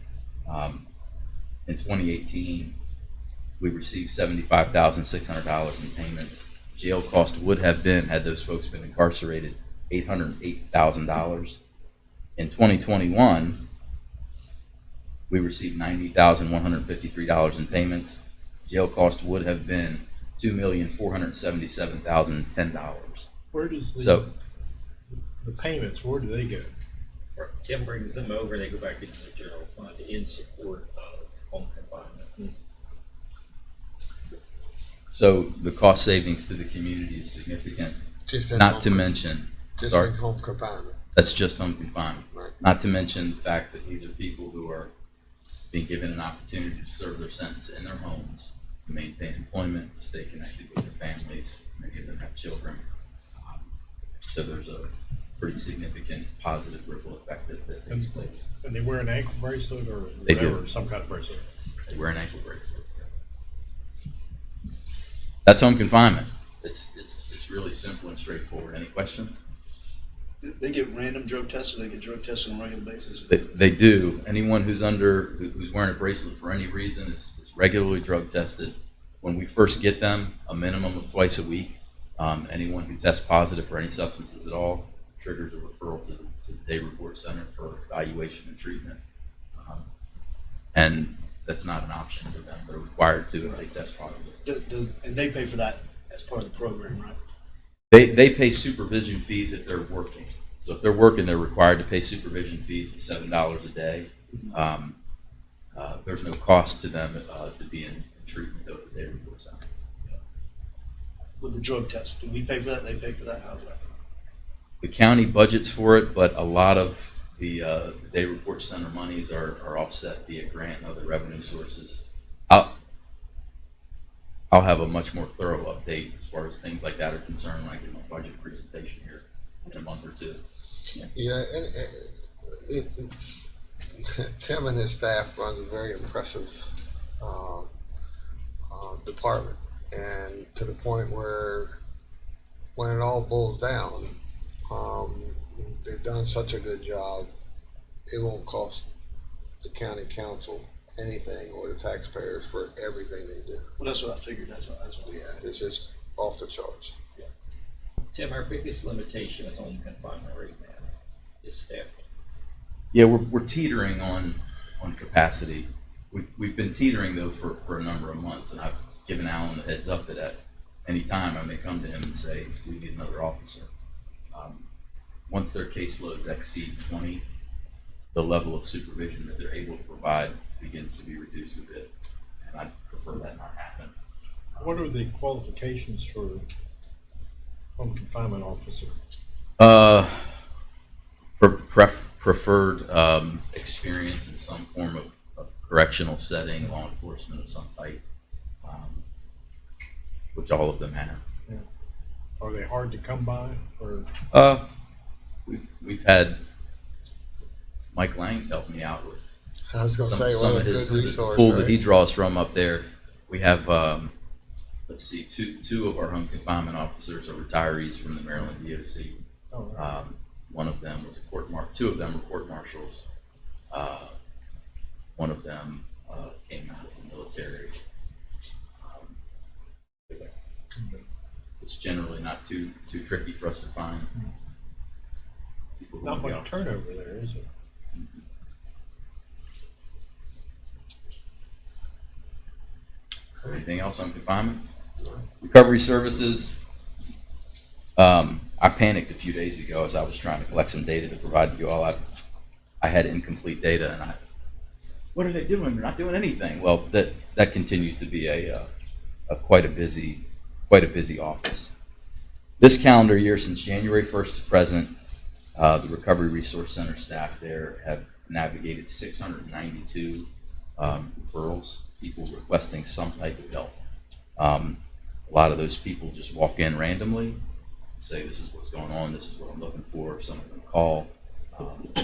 In 2018, we received $75,600 in payments. Jail cost would have been, had those folks been incarcerated, $808,000. In 2021, we received $90,153 in payments. Jail cost would have been $2,477,010. Where does So the payments, where do they go? Tim brings them over, they go back into the general fund in support of home confinement. So the cost savings to the community is significant, Just in not home to con- mention, Just sorry, in home confinement. that's just home confinement. Right. Not to mention the fact that these are people who are being given an opportunity to serve their sentence in their homes, to maintain employment, to stay connected with their families. Many of them have children. So there's a pretty significant positive ripple effect that takes place. And they wear an ankle bracelet or They do. whatever, some kind of bracelet. They wear an ankle bracelet. That's home confinement. It's really simple and straightforward. Any questions? They get random drug tests, or they get drug tests on a regular basis? They do. Anyone who's wearing a bracelet for any reason is regularly drug tested. When we first get them, a minimum of twice a week. Anyone who tests positive for any substances at all triggers a referral to the Day Report Center for evaluation and treatment. And that's not an option for them. They're required to if they test positive. And they pay for that as part of the program, right? They pay supervision fees if they're working. So if they're working, they're required to pay supervision fees at $7 a day. There's no cost to them to be in treatment though at the Day Report Center. With the drug test, do we pay for that? They pay for that? How's that? The county budgets for it, but a lot of the Day Report Center monies are offset via grant and other revenue sources. I'll have a much more thorough update as far as things like that are concerned when I get my budget presentation here in a month or two. Yeah, and Tim and his staff runs a very impressive department, and to the point where when it all boils down, they've done such a good job. It won't cost the county council anything or the taxpayers for everything they do. Well, that's what I figured. That's what. Yeah, it's just off the charts. Tim, our biggest limitation at home confinement right now is staffing. Yeah, we're teetering on capacity. We've been teetering though for a number of months, and I've given Alan the heads up that at any time I may come to him and say we need another officer. Once their caseloads exceed 20, the level of supervision that they're able to provide begins to be reduced a bit, and I prefer that not happen. What are the qualifications for home confinement officer? Preferred experience in some form of correctional setting, law enforcement of some type, which all of them have. Are they hard to come by, or? We've had Mike Lang's helped me out with I was going to say, some what a of good his resource, pool that right? he draws from up there. We have let's see, two of our home confinement officers are retirees from the Maryland DOC. Oh, right. One of them was a two of them were court marshals. One of them came out of the military. It's generally not too tricky for us to find people who Not would be much turnover there, is it? Anything else on confinement? Recovery services. I panicked a few days ago as I was trying to collect some data to provide to you all. I had incomplete data, and what are they doing? They're not doing anything. Well, that continues to be a quite a busy office. This calendar year, since January 1st to present, the Recovery Resource Center staff there have navigated 692 referrals, people requesting some type of help. A lot of those people just walk in randomly, say this is what's going on, this is what I'm looking for. Some of them call,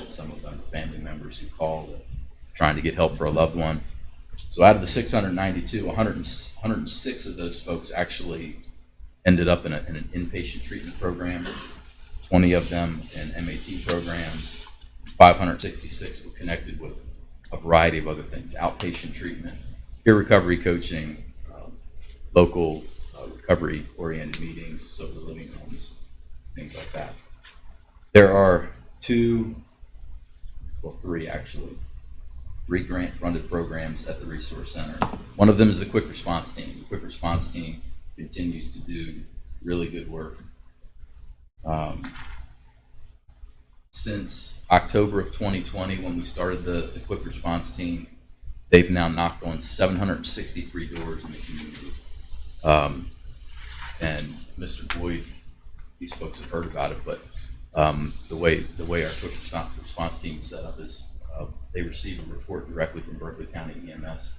some of them are family members who call trying to get help for a loved one. So out of the 692, 106 of those folks actually ended up in an inpatient treatment program, 20 of them in MAT programs, 566 were connected with a variety of other things, outpatient treatment, peer recovery coaching, local recovery-oriented meetings, sober living homes, things like that. There are three grant-funded programs at the Resource Center. One of them is the Quick Response Team. The Quick Response Team continues to do really good work. Since October of 2020, when we started the Quick Response Team, they've now knocked on 763 doors in the community. And Mr. Boyd, these folks have heard about it, but the way our quick response team is set up is they receive a report directly from Berkeley County EMS,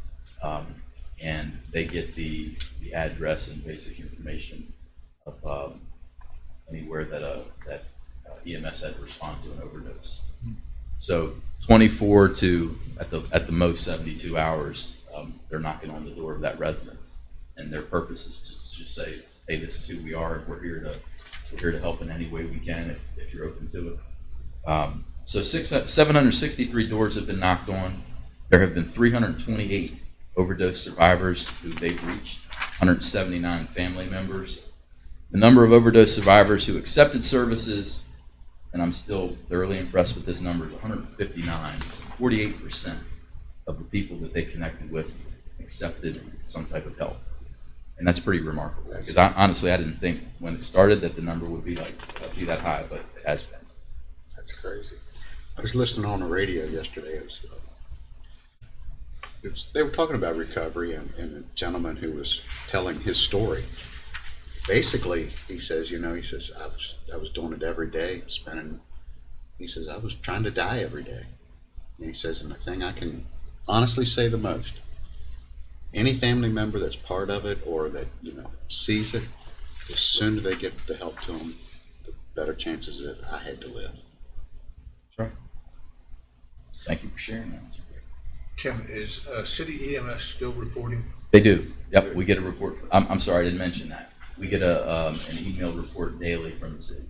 and they get the address and basic information of anywhere that EMS had to respond to an overdose. So 24 to at the most 72 hours, they're knocking on the door of that residence, and their purpose is just say, hey, this is who we are, and we're here to help in any way we can if you're open to it. So 763 doors have been knocked on. There have been 328 overdose survivors who they've reached, 179 family members. The number of overdose survivors who accepted services, and I'm still thoroughly impressed with this number, is 159. 48% of the people that they connected with accepted some type of help. And that's pretty remarkable, because honestly, I didn't think when it started that the number would be that high, but it has been. That's crazy. I was listening on the radio yesterday. They were talking about recovery, and a gentleman who was telling his story. Basically, he says, I was doing it every day, he says, I was trying to die every day. And he says, and the thing I can honestly say the most, any family member that's part of it or that, sees it, as soon as they get the help to them, the better chances that I had to live. That's right. Thank you for sharing that. Tim, is city EMS still reporting? They do. Yep, we get a report. I'm sorry, I didn't mention that. We get an email report daily from the city.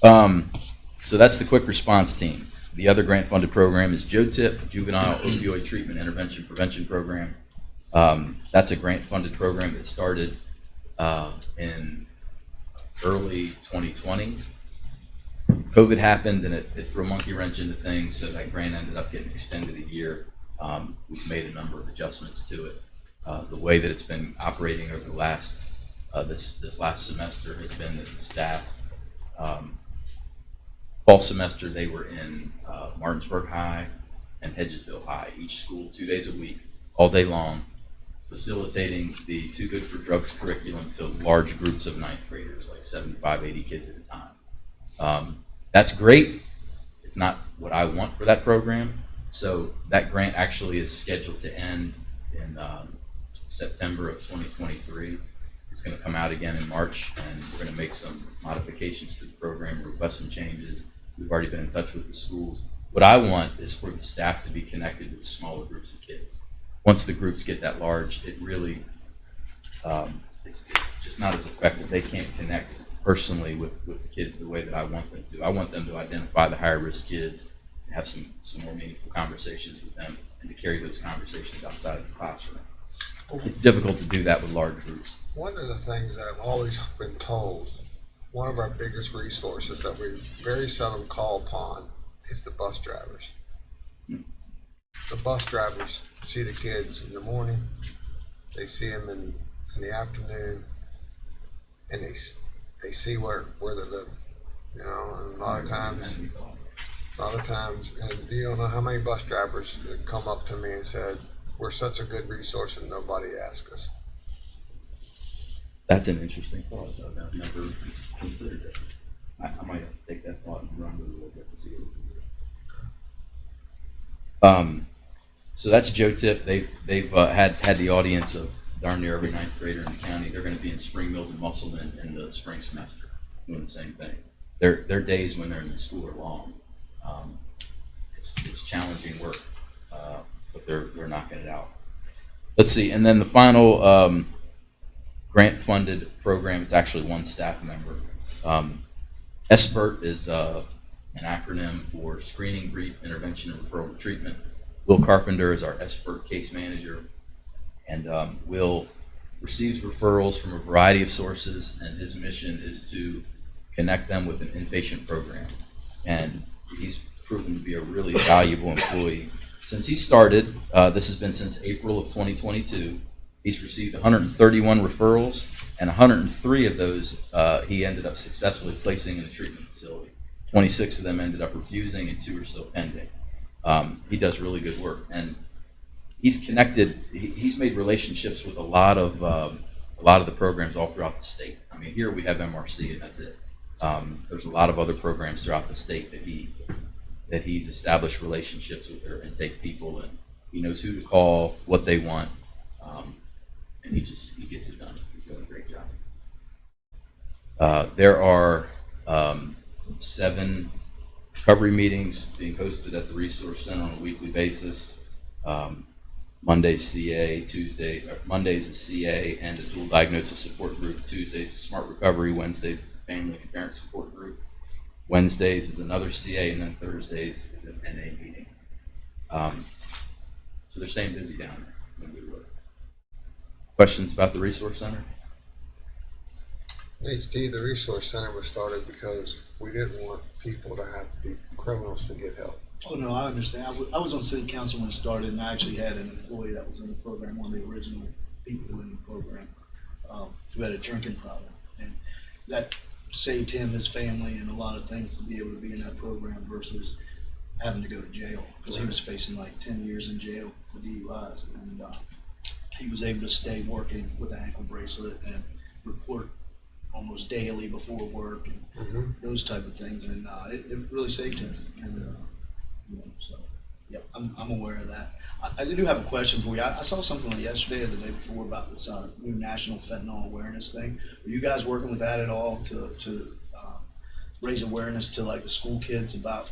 So that's the quick response team. The other grant-funded program is JOTIP, Juvenile Opioid Treatment Intervention Prevention Program. That's a grant-funded program that started in early 2020. COVID happened and it threw a monkey wrench into things, so that grant ended up getting extended a year. We've made a number of adjustments to it. The way that it's been operating over the last this last semester has been that the staff, fall semester, they were in Martinsburg High and Hedgesville High, each school 2 days a week, all day long, facilitating the Too Good for Drugs curriculum to large groups of ninth graders, like 75, 80 kids at a time. That's great. It's not what I want for that program. So that grant actually is scheduled to end in September of 2023. It's going to come out again in March, and we're going to make some modifications to the program, request some changes. We've already been in touch with the schools. What I want is for the staff to be connected with smaller groups of kids. Once the groups get that large, it really, it's just not as effective. They can't connect personally with the kids the way that I want them to. I want them to identify the higher risk kids, and have some more meaningful conversations with them, and to carry those conversations outside of the classroom. It's difficult to do that with large groups. One of the things that I've always been told, one of our biggest resources that we very seldom call upon is the bus drivers. The bus drivers see the kids in the morning, they see them in the afternoon, and they see where they're living. And a lot of times, and you don't know how many bus drivers that come up to me and said, we're such a good resource and nobody asked us. That's an interesting thought. I've never considered it. I might have to take that thought and run with it a little bit to see what we can do. So that's JOTIP. They've had the audience of darn near every ninth grader in the county. They're going to be in Spring Mills and Musselman in the spring semester doing the same thing. Their days when they're in the school are long. It's challenging work, but they're knocking it out. Let's see, and then the final grant-funded program. It's actually one staff member. SBIRT is an acronym for Screening, Brief, Intervention, and Referral to Treatment. Will Carpenter is our SBIRT case manager, and Will receives referrals from a variety of sources, and his mission is to connect them with an inpatient program. And he's proven to be a really valuable employee. Since he started, this has been since April of 2022, he's received 131 referrals, and 103 of those he ended up successfully placing in a treatment facility. 26 of them ended up refusing, and 2 are still pending. He does really good work. And he's connected. He's made relationships with a lot of the programs all throughout the state. I mean, here we have MRC, and that's it. There's a lot of other programs throughout the state that he's established relationships with their intake people, and he knows who to call, what they want, and he gets it done. He's doing a great job. There are 7 recovery meetings being hosted at the Resource Center on a weekly basis. Monday's CA, Monday's a CA and a dual diagnosis support group. Tuesday's a smart recovery. Wednesdays is a family and parent support group. Wednesdays is another CA, and then Thursdays is an NA meeting. So they're staying busy down there. Questions about the Resource Center? HT, the Resource Center was started because we didn't want people to have to be criminals to get help. Oh, no, I understand. I was on city council when it started, and I actually had an employee that was in the program, one of the original people who were in the program, who had a drinking problem. And that saved him, his family, and a lot of things to be able to be in that program versus having to go to jail, because he was facing like 10 years in jail for DUIs. And he was able to stay working with an ankle bracelet and report almost daily before work and those type of things. And it really saved him. And, so, yeah, I'm aware of that. I do have a question for you. I saw something like yesterday or the day before about this new national fentanyl awareness thing. Are you guys working with that at all to raise awareness to like the school kids about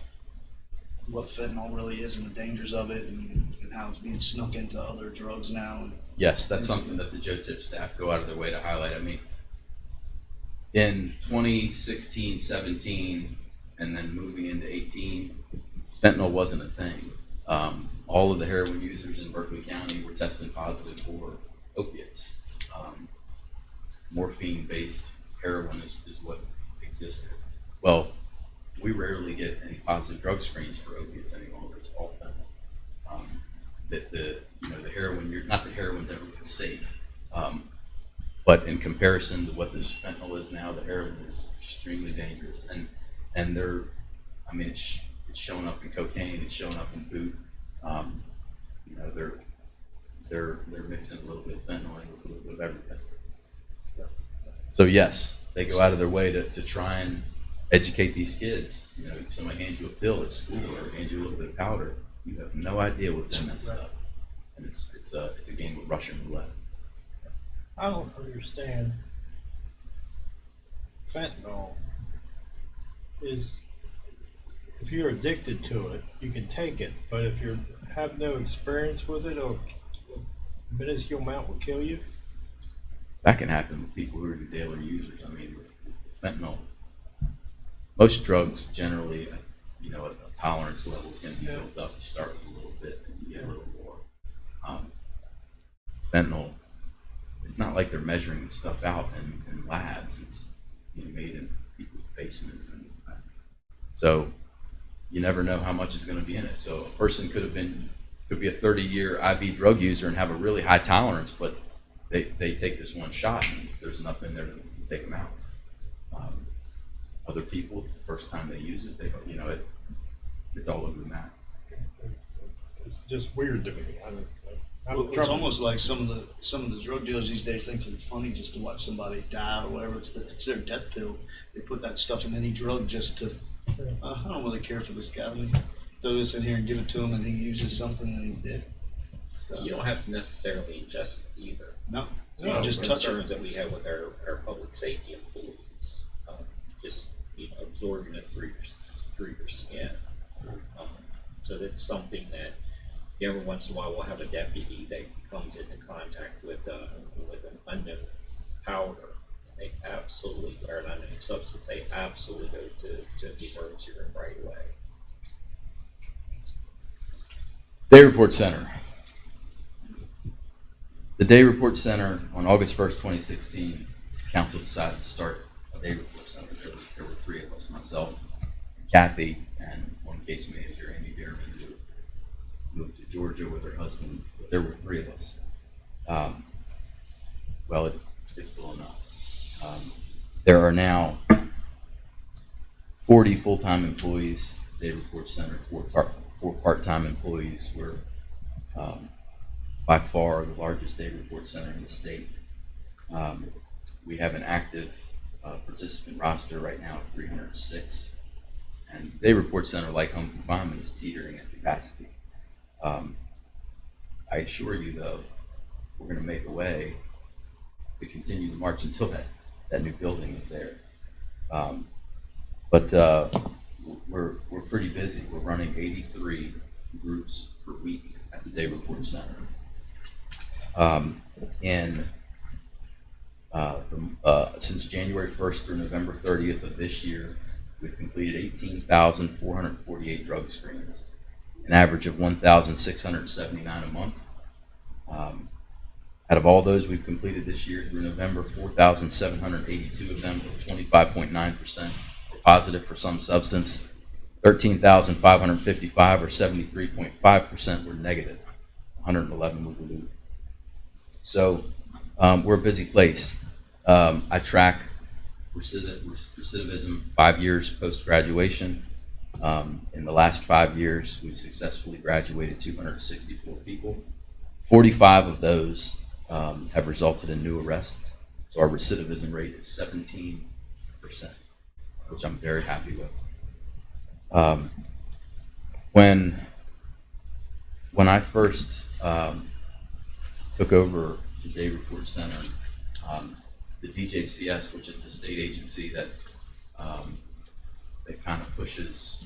what fentanyl really is and the dangers of it and how it's being snuck into other drugs now? And, Yes, that's something that the JOTIP staff go out of their way to highlight. I mean, in 2016, 17, and then moving into 18, fentanyl wasn't a thing. All of the heroin users in Berkeley County were testing positive for opiates. Morphine-based heroin is what existed. Well, we rarely get any positive drug screens for opiates any longer. It's all fentanyl. The heroin, not that heroin's ever been safe, but in comparison to what this fentanyl is now, the heroin is extremely dangerous. And it's showing up in cocaine, it's showing up in boot. They're mixing a little bit of fentanyl in with a little bit of everything. So yes, they go out of their way to try and educate these kids. If somebody hands you a pill at school or hands you a little bit of powder, you have no idea what's in that stuff, and it's a game of Russian roulette. I don't understand. Fentanyl is, if you're addicted to it, you can take it, but if you have no experience with it, or a minuscule amount will kill you. That can happen with people who are daily users. I mean, with fentanyl, most drugs generally, a tolerance level can be built up. You start with a little bit and you get a little more. Fentanyl, it's not like they're measuring the stuff out in labs. It's made in people's basements, and so you never know how much is going to be in it. So a person could be a 30-year IV drug user and have a really high tolerance, but they take this one shot and there's enough in there to take them out. Other people, it's the first time they use it. It's all over the map. It's just weird to me. it's almost like some of the drug dealers these days thinks it's funny just to watch somebody die or whatever. It's their death pill. They put that stuff in any drug just to. I don't really care for this guy. Let me throw this in here and give it to him, and he uses something and he's dead. So You don't have to necessarily ingest either. no, So just touch it. concerns that we have with our public safety employees, just absorbing it through your skin. So that's something that every once in a while we'll have a deputy that comes into contact with an unknown powder. They absolutely, or an unknown substance, they absolutely go to the emergency room right away. Day Report Center. The Day Report Center on August 1st, 2016, council decided to start a Day Report Center. There were 3 of us, myself, Kathy, and one case manager, Amy Dearman, who moved to Georgia with her husband. But there were 3 of us. It's blown up. There are now 40 full-time employees, Day Report Center, 4 part-time employees. We're by far the largest day report center in the state. We have an active participant roster right now of 306, and day report center, like home confinement, is teetering at capacity. I assure you, though, we're going to make a way to continue to march until that new building is there. But we're pretty busy. We're running 83 groups per week at the day report center. Since January 1st through November 30th of this year, we've completed 18,448 drug screens, an average of 1,679 a month. Out of all those we've completed this year through November, 4,782 of them, or 25.9%, were positive for some substance. 13,555, or 73.5%, were negative. 111 were dilute. So we're a busy place. I track recidivism 5 years post-graduation. In the last 5 years, we've successfully graduated 264 people. 45 of those have resulted in new arrests. So our recidivism rate is 17%, which I'm very happy with. When I first took over the Day Report Center, the DJCS, which is the state agency that kind of pushes,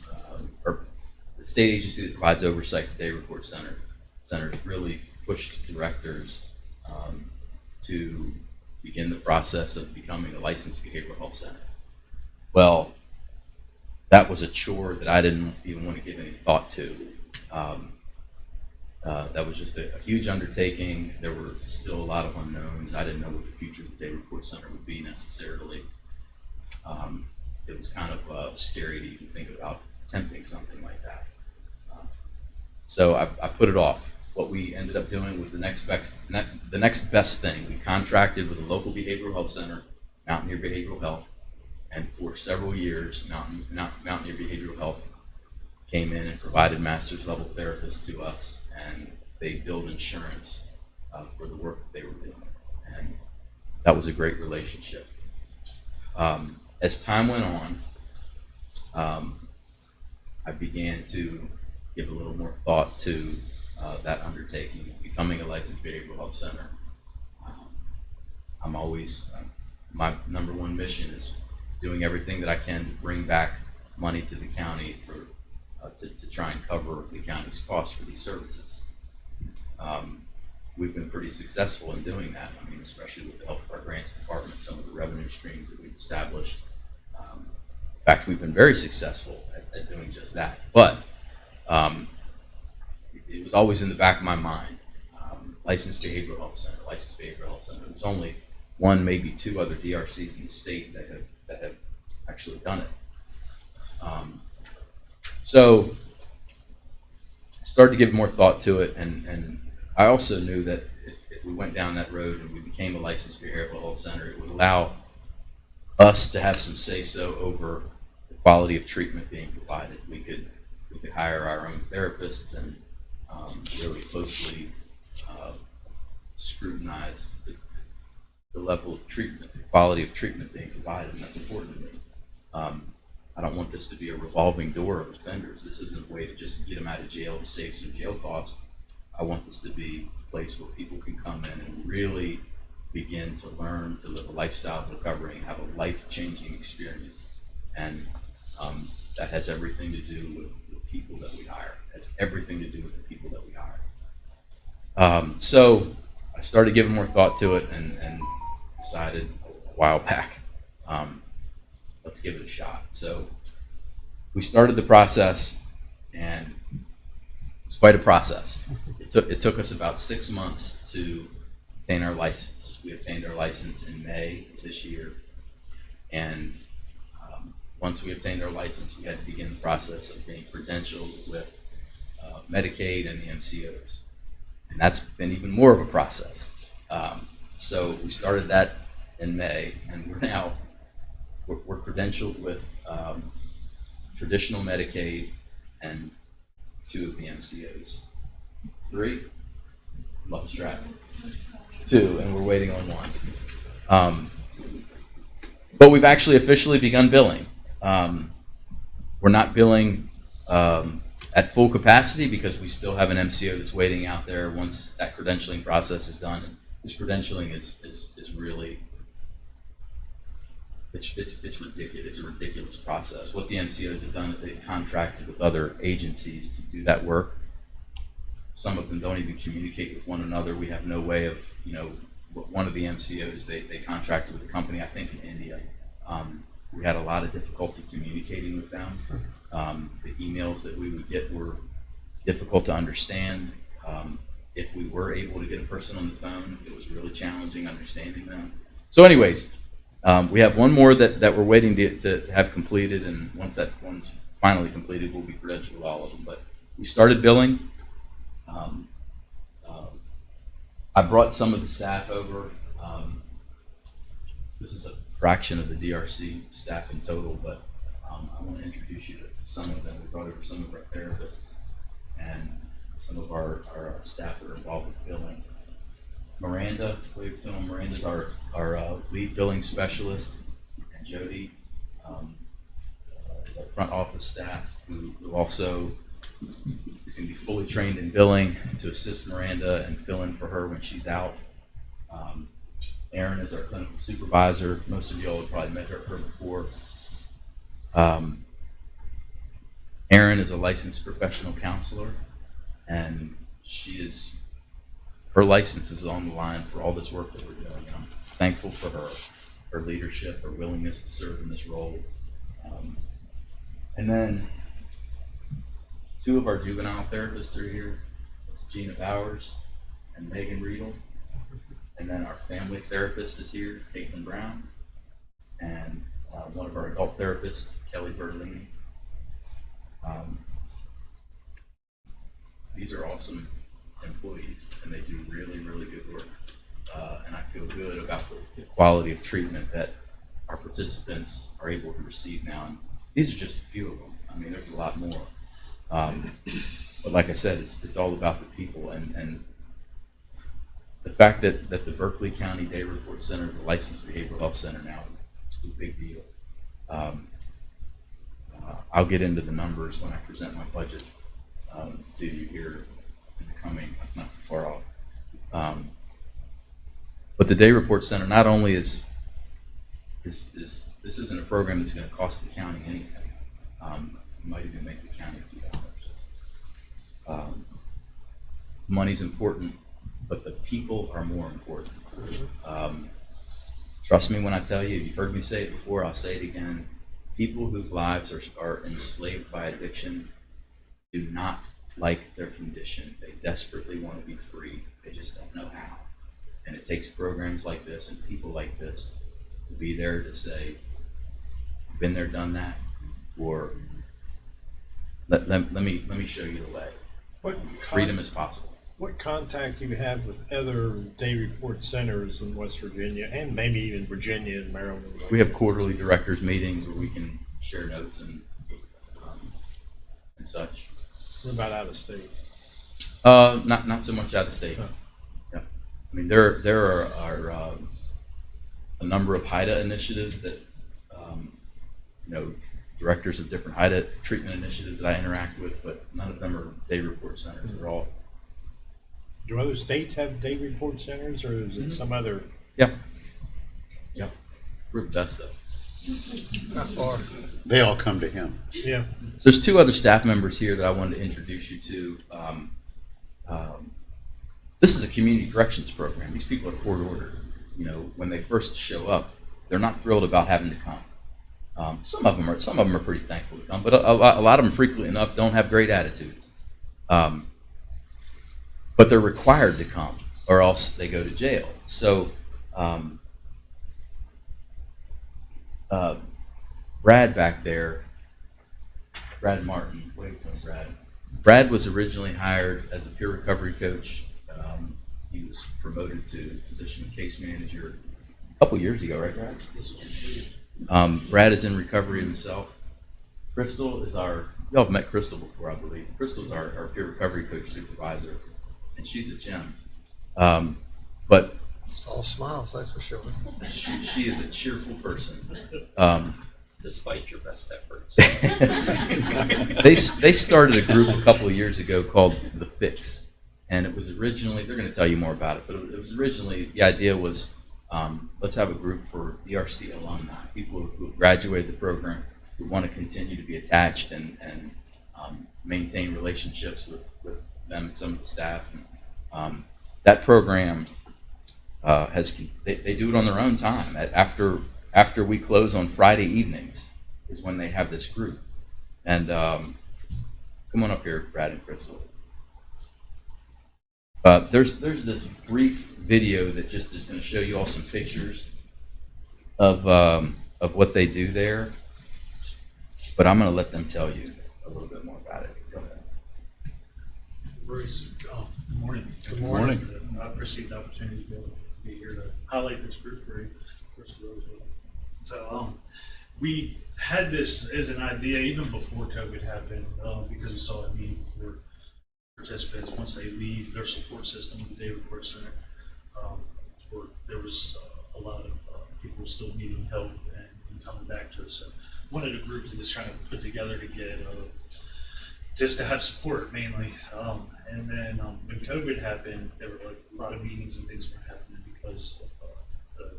or the state agency that provides oversight to Day Report Centers, really pushed directors to begin the process of becoming a licensed behavioral health center. Well, that was a chore that I didn't even want to give any thought to. That was just a huge undertaking. There were still a lot of unknowns. I didn't know what the future of the Day Report Center would be necessarily. It was kind of scary to even think about attempting something like that. So I put it off. What we ended up doing was the next best thing. We contracted with a local behavioral health center, Mountaineer Behavioral Health, and for several years, Mountaineer Behavioral Health came in and provided master's level therapists to us, and they billed insurance for the work that they were doing, and that was a great relationship. As time went on, I began to give a little more thought to that undertaking, becoming a licensed behavioral health center. My number one mission is doing everything that I can to bring back money to the county to try and cover the county's costs for these services. We've been pretty successful in doing that. I mean, especially with the help of our grants department, some of the revenue streams that we've established. In fact, we've been very successful at doing just that. But it was always in the back of my mind. Licensed behavioral health center. There's only one, maybe two other DRCs in the state that have actually done it. So I started to give more thought to it, and I also knew that if we went down that road and we became a licensed behavioral health center, it would allow us to have some say-so over the quality of treatment being provided. We could hire our own therapists and really closely scrutinize the level of treatment, the quality of treatment being provided, and that's important to me. I don't want this to be a revolving door of offenders. This isn't a way to just get them out of jail to save some jail costs. I want this to be a place where people can come in and really begin to learn to live a lifestyle of recovery and have a life-changing experience. And that has everything to do with the people that we hire. It has everything to do with the people that we hire. So I started giving more thought to it and decided a while back, let's give it a shot. So we started the process, and it was quite a process. It took us about 6 months to obtain our license. We obtained our license in May of this year, and once we obtained our license, we had to begin the process of being credentialed with Medicaid and the MCOs, and that's been even more of a process. So we started that in May, and we're credentialed with traditional Medicaid and 2 of the MCOs. 3? lost track. 2, and we're waiting on 1. But we've actually officially begun billing. We're not billing at full capacity because we still have an MCO that's waiting out there once that credentialing process is done. And this credentialing is really, it's ridiculous. It's a ridiculous process. What the MCOs have done is they've contracted with other agencies to do that work. Some of them don't even communicate with one another. We have no way of, one of the MCOs, they contracted with a company, I think in India. We had a lot of difficulty communicating with them. The emails that we would get were difficult to understand. If we were able to get a person on the phone, it was really challenging understanding them. So anyways, we have one more that we're waiting to have completed, and once that one's finally completed, we'll be credentialed with all of them. But we started billing. I brought some of the staff over. This is a fraction of the DRC staff in total, but I want to introduce you to some of them. We brought over some of our therapists and some of our staff that are involved with billing. Miranda, Miranda's our lead billing specialist, and Jody is our front office staff who also is going to be fully trained in billing to assist Miranda and fill in for her when she's out. Aaron is our clinical supervisor. Most of you all have probably met her before. Erin is a licensed professional counselor, and her license is on the line for all this work that we're doing. I'm thankful for her leadership, her willingness to serve in this role. And then 2 of our juvenile therapists are here. It's Gina Bowers and Megan Riedel. And then our family therapist is here, Caitlin Brown. And one of our adult therapists, Kelly Berlini. These are awesome employees, and they do really, really good work. And I feel good about the quality of treatment that our participants are able to receive now. And these are just a few of them. I mean, there's a lot more. But like I said, it's all about the people, and the fact that the Berkeley County Day Report Center is a licensed behavioral health center now is a big deal. I'll get into the numbers when I present my budget to you here in the coming. That's not so far off. But the Day Report Center not only is this isn't a program that's going to cost the county anything. It might even make the county a few dollars. Money's important, but the people are more important. Trust me when I tell you, you've heard me say it before, I'll say it again. People whose lives are enslaved by addiction do not like their condition. They desperately want to be free. They just don't know how. And it takes programs like this and people like this to be there to say, been there, done that, or let me show you the way. Freedom is possible. What contact do you have with other day report centers in West Virginia and maybe even Virginia and Maryland? We have quarterly directors meetings where we can share notes and such. What about out of state? Not so much out of state. Huh. Yeah. I mean, there are a number of HIDA initiatives that directors of different HIDA treatment initiatives that I interact with, but none of them are day report centers. They're all. Do other states have day report centers, or is it some other? Yeah. We're the best though. Not far. They all come to him. Yeah. There's 2 other staff members here that I wanted to introduce you to. This is a community corrections program. These people are court ordered. When they first show up, they're not thrilled about having to come. Some of them are pretty thankful to come, but a lot of them frequently enough don't have great attitudes. But they're required to come, or else they go to jail. So Brad back there, Brad Martin, wait a minute, Brad. Brad was originally hired as a peer recovery coach. He was promoted to the position of case manager a couple years ago, right, Brad? Brad is in recovery himself. Crystal is y'all have met Crystal before, I believe. Crystal's our peer recovery coach supervisor, and she's a gem. But It's all smiles, that's for sure. she is a cheerful person. Despite your best efforts. They started a group a couple of years ago called The Fix. And it was originally, they're going to tell you more about it, but it was originally, the idea was, let's have a group for DRC alumni, people who have graduated the program, who want to continue to be attached and maintain relationships with them and some of the staff. And, that program they do it on their own time. After we close on Friday evenings is when they have this group. And come on up here, Brad and Crystal. There's this brief video that just is going to show you all some pictures of what they do there, but I'm going to let them tell you a little bit more about it. Go ahead. Bruce, good morning. Good morning. I appreciate the opportunity to be here to highlight this group for you. First of all, so we had this as an idea even before COVID happened, because we saw a need for participants once they leave their support system at the Day Report Center. Where there was a lot of people still needing help and coming back to us. So wanted a group to just kind of put together to get just to have support mainly. And then when COVID happened, there were like a lot of meetings and things were happening because of the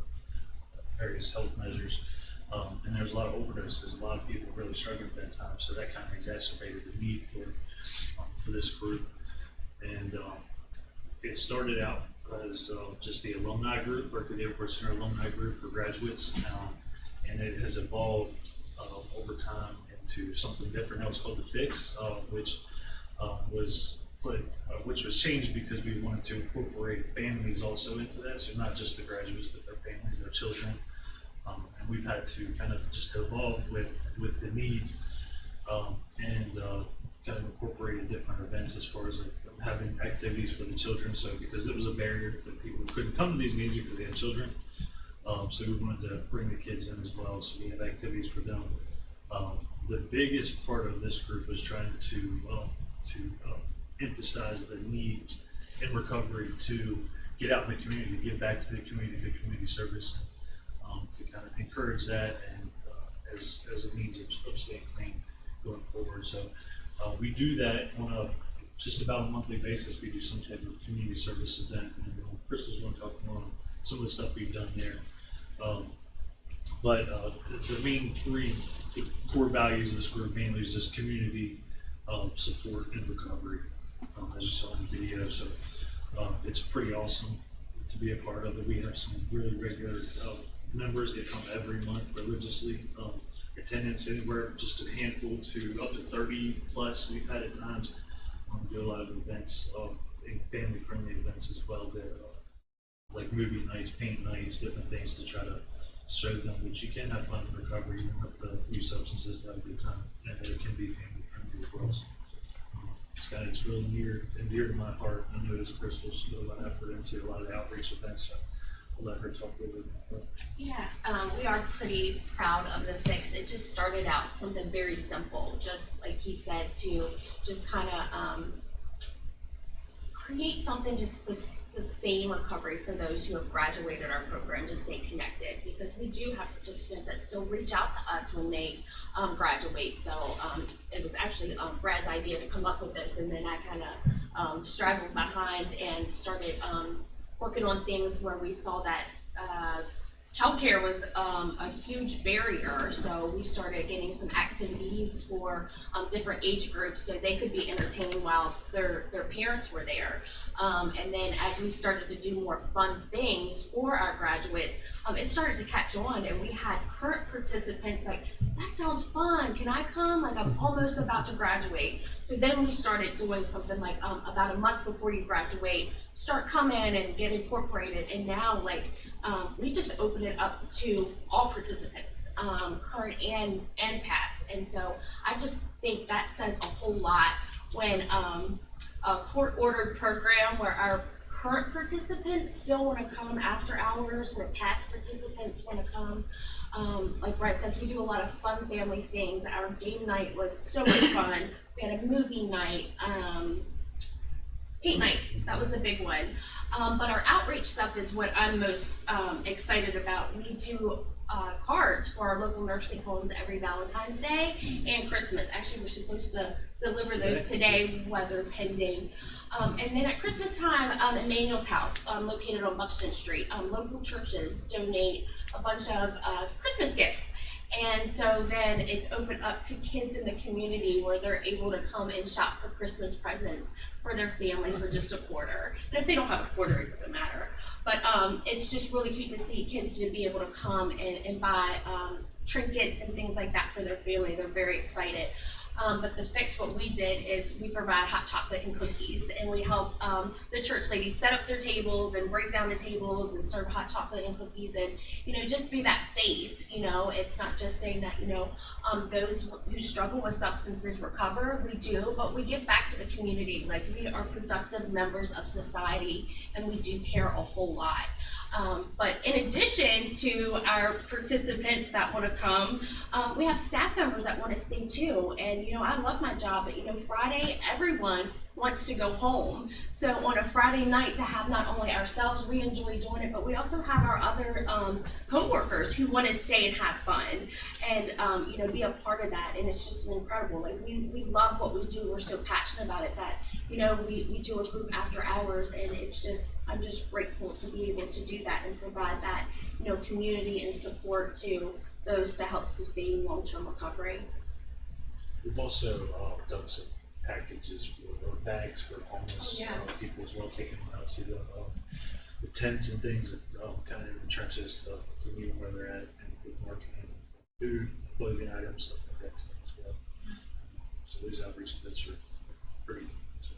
various health measures. And there was a lot of overdoses. A lot of people really struggled at that time. So that kind of exacerbated the need for this group. And it started out as just the alumni group, Berkeley Day Report Center alumni group for graduates. And it has evolved over time into something different. Now it's called The Fix, which was changed because we wanted to incorporate families also into that. So not just the graduates, but their families, their children. And we've had to kind of just evolve with the needs and kind of incorporated different events as far as like having activities for the children. So because it was a barrier that people couldn't come to these meetings because they had children. So we wanted to bring the kids in as well. So we have activities for them. The biggest part of this group was trying to emphasize the needs in recovery to get out in the community, give back to the community service, to kind of encourage that and as a means of staying clean going forward. So we do that on just about a monthly basis. We do some type of community service event, and Crystal's going to talk more on some of the stuff we've done there. But the main three core values of this group mainly is just community support and recovery, as you saw in the video. So it's pretty awesome to be a part of it. We have some really regular members that come every month religiously. Attendance anywhere just a handful to up to 30 plus. We've had at times do a lot of events, family friendly events as well, that like movie nights, paint nights, different things to try to show them that you can have fun in recovery, even with the new substances, have a good time, and that it can be family friendly as well. So, it's really near and dear to my heart. I noticed Crystal's put a lot of effort into a lot of the outreach events, so I'll let her talk a little bit about that. Yeah, we are pretty proud of The Fix. It just started out something very simple, just like he said, to just kind of create something just to sustain recovery for those who have graduated our program, to stay connected, because we do have participants that still reach out to us when they graduate. So it was actually Brad's idea to come up with this, and then I kind of straggled behind and started working on things where we saw that childcare was a huge barrier. So we started getting some activities for different age groups so they could be entertained while their parents were there. And then as we started to do more fun things for our graduates, it started to catch on, and we had current participants like, that sounds fun, can I come? Like, I'm almost about to graduate. So then we started doing something like about a month before you graduate, start coming and get incorporated. And now like we just open it up to all participants, current and past. And so I just think that says a whole lot when a court-ordered program where our current participants still want to come after hours, where past participants want to come. Like Brett said, we do a lot of fun family things. Our game night was so much fun. We had a movie night. Paint night, that was the big one. But our outreach stuff is what I'm most excited about. We do cards for our local nursing homes every Valentine's Day and Christmas. Actually, we're supposed to deliver those today, weather pending. And then at Christmas time, Emmanuel's House, located on Buxton Street, local churches donate a bunch of Christmas gifts. And so then it's open up to kids in the community where they're able to come and shop for Christmas presents for their family for just a quarter. And if they don't have a quarter, it doesn't matter. But it's just really cute to see kids to be able to come and buy trinkets and things like that for their family. They're very excited. But the fix, what we did is we provide hot chocolate and cookies, and we help the church ladies set up their tables and break down the tables and serve hot chocolate and cookies, and just be that face. It's not just saying that those who struggle with substances recover. We do, but we give back to the community. Like, we are productive members of society, and we do care a whole lot. But in addition to our participants that want to come, we have staff members that want to stay too. And I love my job, but Friday, everyone wants to go home. So on a Friday night, to have not only ourselves, we enjoy doing it, but we also have our other co-workers who want to stay and have fun and be a part of that. And it's just incredible. Like, we love what we do. We're so passionate about it that we do a group after hours, and I'm just grateful to be able to do that and provide that community and support to those to help sustain long-term recovery. We've also done some packages or bags for homeless people as well, taking them out to the tents and things that kind of in the trenches to meet them where they're at, and with marketing, food, clothing items, stuff like that as well. So these outreach events are pretty.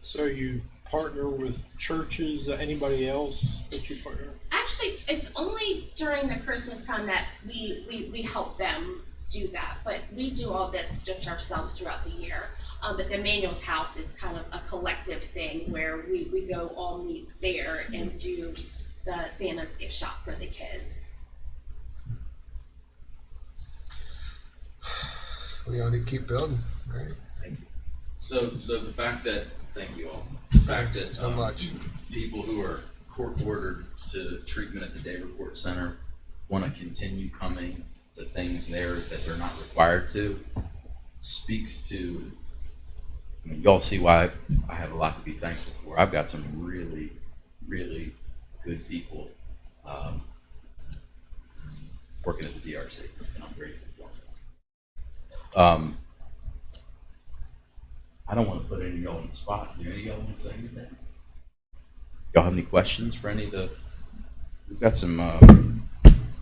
So you partner with churches, anybody else that you partner with? Actually, it's only during the Christmas time that we help them do that, but we do all this just ourselves throughout the year. But the Emmanuel's House is kind of a collective thing where we go all meet there and do the Santa's gift shop for the kids. We only keep building, right? So the fact that, thank you all, the fact that so much people who are court ordered to treatment at the Day Report Center want to continue coming to things there that they're not required to speaks to, y'all see why I have a lot to be thankful for. I've got some really, really good people working at the DRC, and I'm grateful for them. I don't want to put any of y'all on the spot. Do any of y'all want to say anything? Y'all have any questions for any of the? We've got some.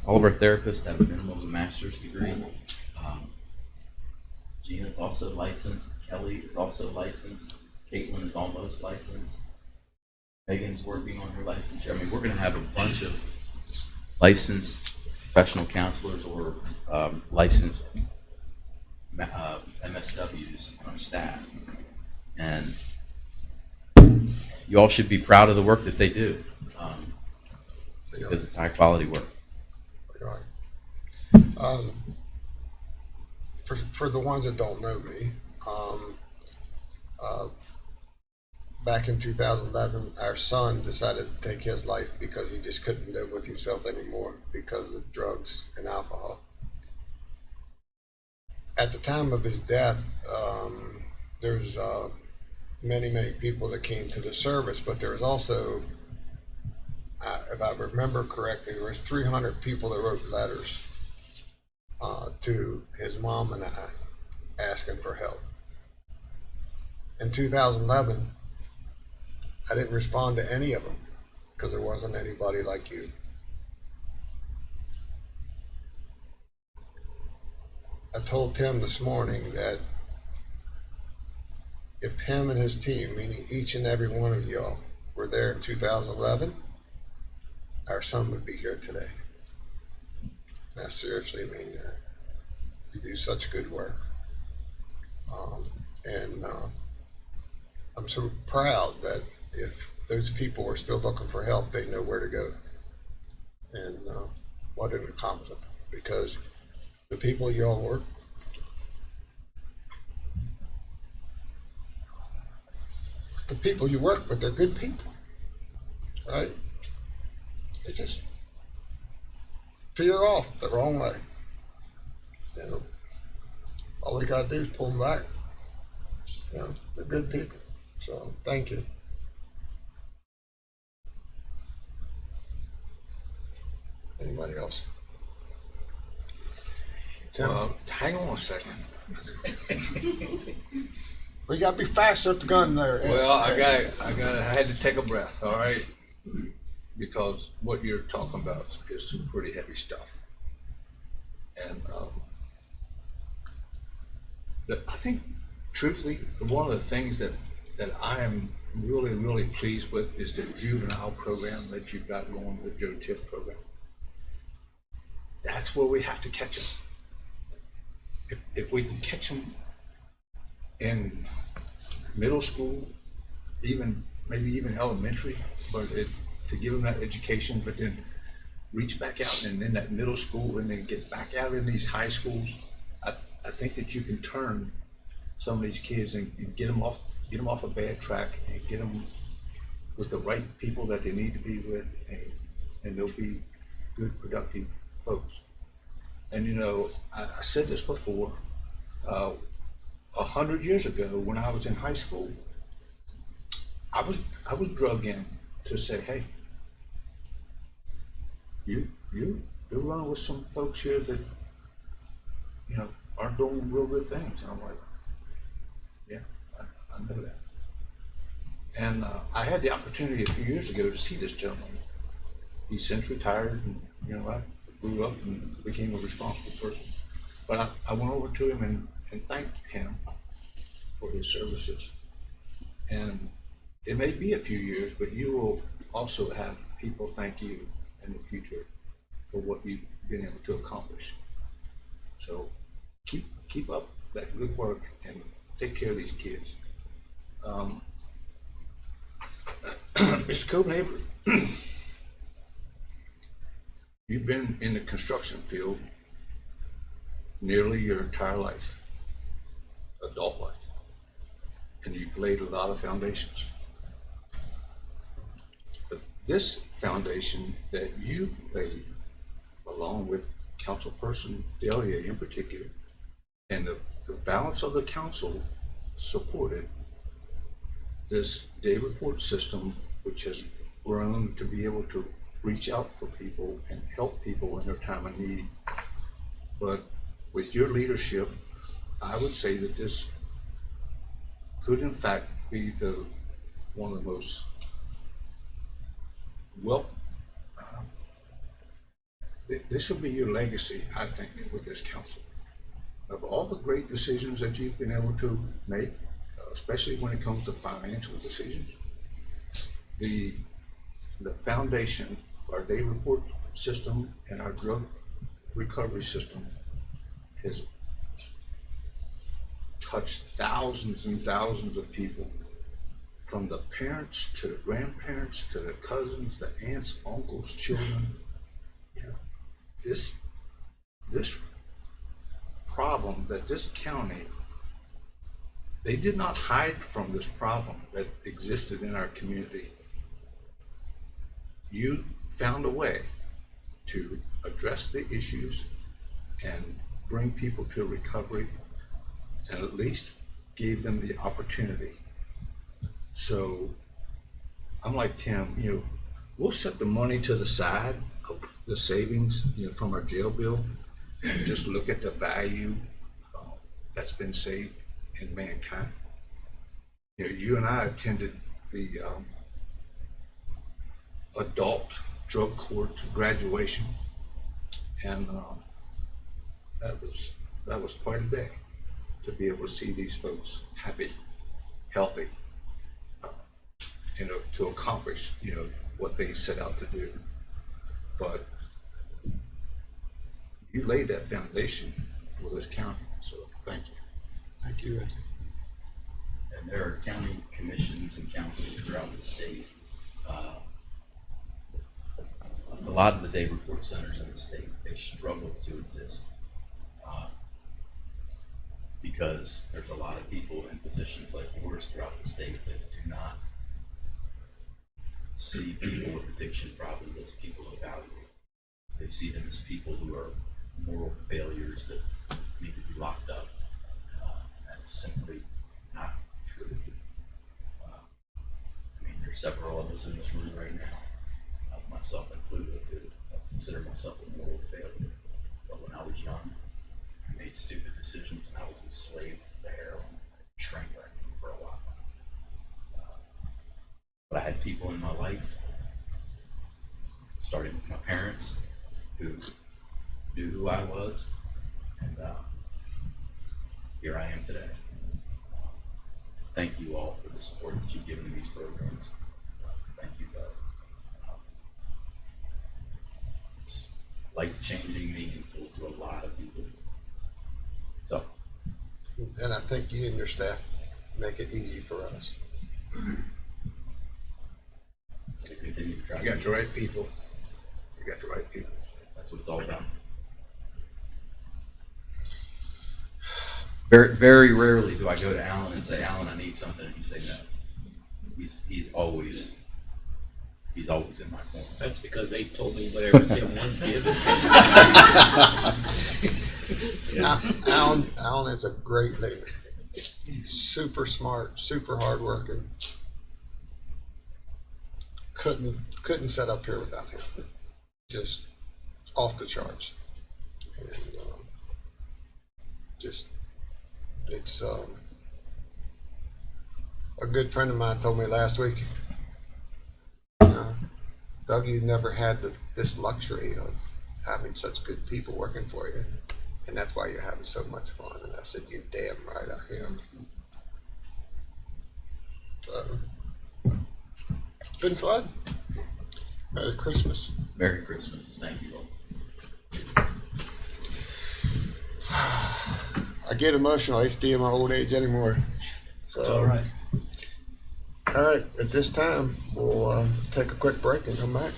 All of our therapists have a minimum of a master's degree. Gina's also licensed. Kelly is also licensed. Caitlin is almost licensed. Megan's working on her licensure. I mean, we're going to have a bunch of licensed professional counselors or licensed MSWs on our staff. And you all should be proud of the work that they do because it's high quality work. Right. For the ones that don't know me, back in 2011, our son decided to take his life because he just couldn't live with himself anymore because of drugs and alcohol. At the time of his death, there's many people that came to the service, but there was also, if I remember correctly, there was 300 people that wrote letters to his mom and I asking for help. In 2011, I didn't respond to any of them because there wasn't anybody like you. I told Tim this morning that if him and his team, meaning each and every one of y'all, were there in 2011, our son would be here today. And I seriously mean that. You do such good work. I'm so proud that if those people are still looking for help, they know where to go. And what an accomplishment, because the people y'all work, the people you work with, they're good people, right? They just veer off the wrong way. You know, all we gotta do is pull them back. You know, they're good people. So, thank you. Anybody else? Tim? Hang on a second. We gotta be faster at the gun there. Well, I had to take a breath, all right? Because what you're talking about is some pretty heavy stuff. And I think, truthfully, one of the things that I am really, really pleased with is the juvenile program that you've got going, the Joe Tiff program. That's where we have to catch them. If we can catch them in middle school, maybe even elementary, but to give them that education, but then reach back out and in that middle school and then get back out in these high schools, I think that you can turn some of these kids and get them off a bad track and get them with the right people that they need to be with, and they'll be good, productive folks. And you know, I said this before, 100 years ago when I was in high school, I was drugged in to say, hey, you're running with some folks here that, you know, aren't doing real good things. And I'm like, yeah, I know that. And I had the opportunity a few years ago to see this gentleman. He's since retired, and you know, I grew up and became a responsible person. But I went over to him and thanked him for his services. And it may be a few years, but you will also have people thank you in the future for what you've been able to accomplish. So keep up that good work and take care of these kids. Mr. Co-Neighbor, you've been in the construction field nearly your entire life, adult life, and you've laid a lot of foundations. But this foundation that you laid, along with Councilperson Delia in particular, and the balance of the council supported this day report system, which has grown to be able to reach out for people and help people in their time of need. But with your leadership, I would say that this could in fact be one of the most this will be your legacy, I think, with this council. Of all the great decisions that you've been able to make, especially when it comes to financial decisions, the foundation, our day report system and our drug recovery system has touched thousands and thousands of people, from the parents to the grandparents to the cousins, the aunts, uncles, children. You know, this problem that this county, they did not hide from this problem that existed in our community. You found a way to address the issues and bring people to recovery, and at least gave them the opportunity. So I'm like Tim, you know, we'll set the money to the side of the savings, you know, from our jail bill, and just look at the value that's been saved in mankind. You know, you and I attended the adult drug court graduation, and that was quite a day to be able to see these folks happy, healthy, you know, to accomplish, you know, what they set out to do. But you laid that foundation for this county, so thank you. Thank you, Reggie. And there are county commissions and councils throughout the state. A lot of the day report centers in the state, they struggle to exist because there's a lot of people in positions like yours throughout the state that do not see people with addiction problems as people of value. They see them as people who are moral failures that need to be locked up. That's simply not true. I mean, there's several of us in this room right now, myself included, who consider myself a moral failure. But when I was young, I made stupid decisions and I was enslaved to heroin, train wrecking for a while. But I had people in my life, starting with my parents, who knew who I was, and here I am today. Thank you all for the support that you've given these programs. Thank you, Doug. It's life-changing, meaningful to a lot of people. So, And I think you and your staff make it easy for us. to continue to try. You got the right people. You got the right people. That's what it's all about. Very, very rarely do I go to Alan and say, Alan, I need something, and he say no. He's always in my corner. That's because they told me whatever Tim wants given. Alan is a great leader. He's super smart, super hardworking. Couldn't set up here without him. Just off the charts. And just it's a good friend of mine told me last week. Doug, you never had this luxury of having such good people working for you, and that's why you're having so much fun. And I said, "You're damn right, I am." So, it's been fun. Merry Christmas. Merry Christmas. Thank you all. I get emotional. I HD in my old age anymore. So, It's all right. All right. At this time, we'll take a quick break and come back.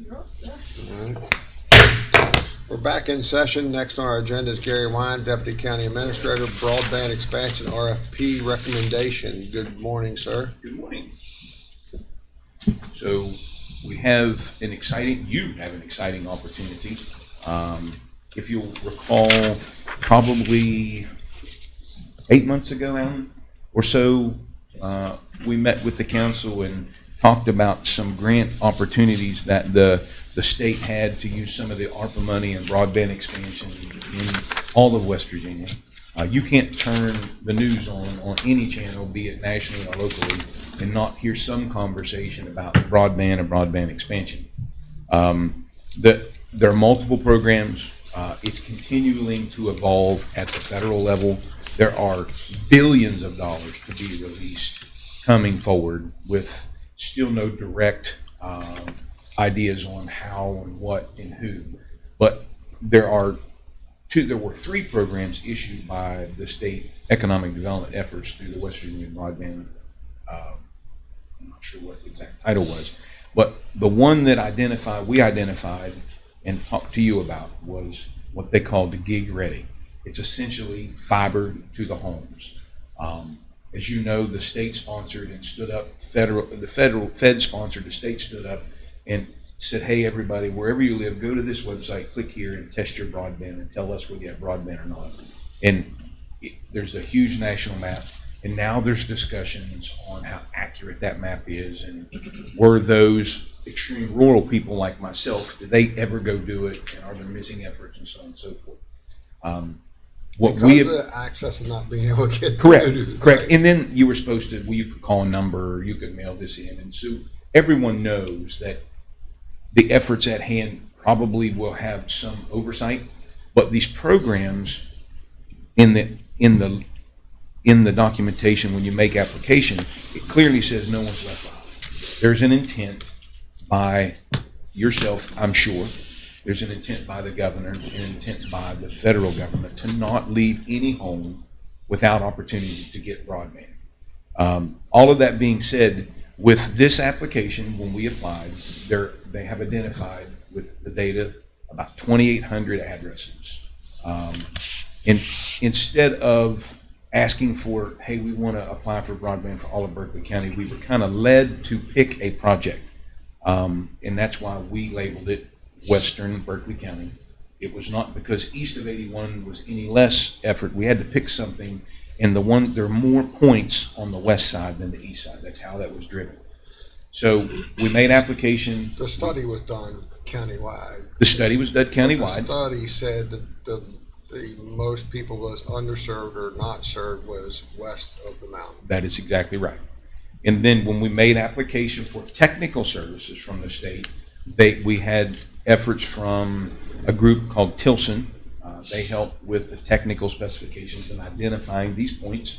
You're up, sir. All right. We're back in session. Next on our agenda is Gary Wine, Deputy County Administrator, Broadband Expansion RFP Recommendation. Good morning, sir. Good morning. So you have an exciting opportunity. If you'll recall, probably 8 months ago, Alan, or so, we met with the council and talked about some grant opportunities that the state had to use some of the ARPA money and broadband expansion in all of West Virginia. You can't turn the news on any channel, be it nationally or locally, and not hear some conversation about broadband and broadband expansion. There are multiple programs. It's continuing to evolve at the federal level. There are billions of dollars to be released coming forward with still no direct ideas on how and what and who. But there were 3 programs issued by the state economic development efforts through the West Virginia Broadband. I'm not sure what the exact title was, but the one that we identified and talked to you about was what they called the Gig Ready. It's essentially fiber to the homes. As you know, the state sponsored and stood up, the Fed sponsored, the state stood up and said, hey, everybody, wherever you live, go to this website, click here and test your broadband and tell us whether you have broadband or not. And there's a huge national map. And now there's discussions on how accurate that map is, and were those extreme rural people like myself, did they ever go do it, and are there missing efforts and so on and so forth. Because of the access of not being able to get correct. Right. And then you were supposed to, you could call a number, or you could mail this in, and so everyone knows that the efforts at hand probably will have some oversight, but these programs in the documentation when you make application, it clearly says no one's left behind. There's an intent by yourself, I'm sure. There's an intent by the governor, an intent by the federal government to not leave any home without opportunity to get broadband. All of that being said, with this application, when we applied, they have identified with the data about 2,800 addresses. And instead of asking for, hey, we want to apply for broadband for all of Berkeley County, we were kind of led to pick a project. And that's why we labeled it Western Berkeley County. It was not because east of 81 was any less effort. We had to pick something, and there are more points on the west side than the east side. That's how that was driven. So we made application. The study was done countywide. The study was done countywide. The study said that the most people was underserved or not served was west of the mountain. That is exactly right. And then when we made application for technical services from the state, we had efforts from a group called Tilson. They helped with the technical specifications and identifying these points.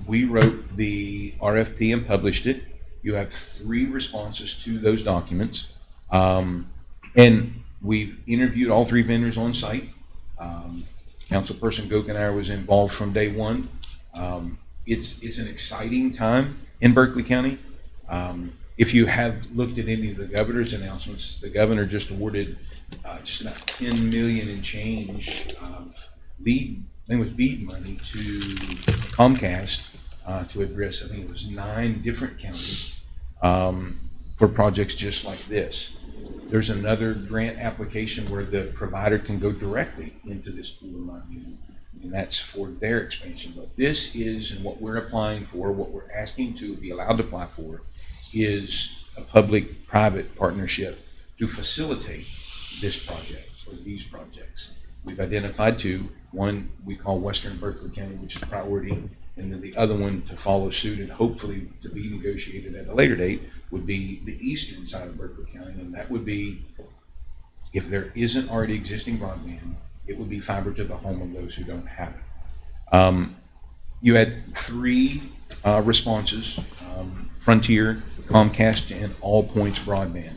We wrote the RFP and published it. You have 3 responses to those documents. And we've interviewed all 3 vendors on site. Councilperson Gokenauer was involved from day one. It's an exciting time in Berkeley County. If you have looked at any of the governor's announcements, the governor just awarded just about $10 million in change of BEAD money to Comcast to address, I think it was 9 different counties for projects just like this. There's another grant application where the provider can go directly into this pool of money, and that's for their expansion. But this is, and what we're applying for, what we're asking to be allowed to apply for, is a public-private partnership to facilitate this project or these projects. We've identified 2. One we call Western Berkeley County, which is priority, and then the other one to follow suit and hopefully to be negotiated at a later date would be the eastern side of Berkeley County, and that would be, if there isn't already existing broadband, it would be fiber to the home of those who don't have it. You had 3 responses, Frontier, Comcast, and All Points Broadband.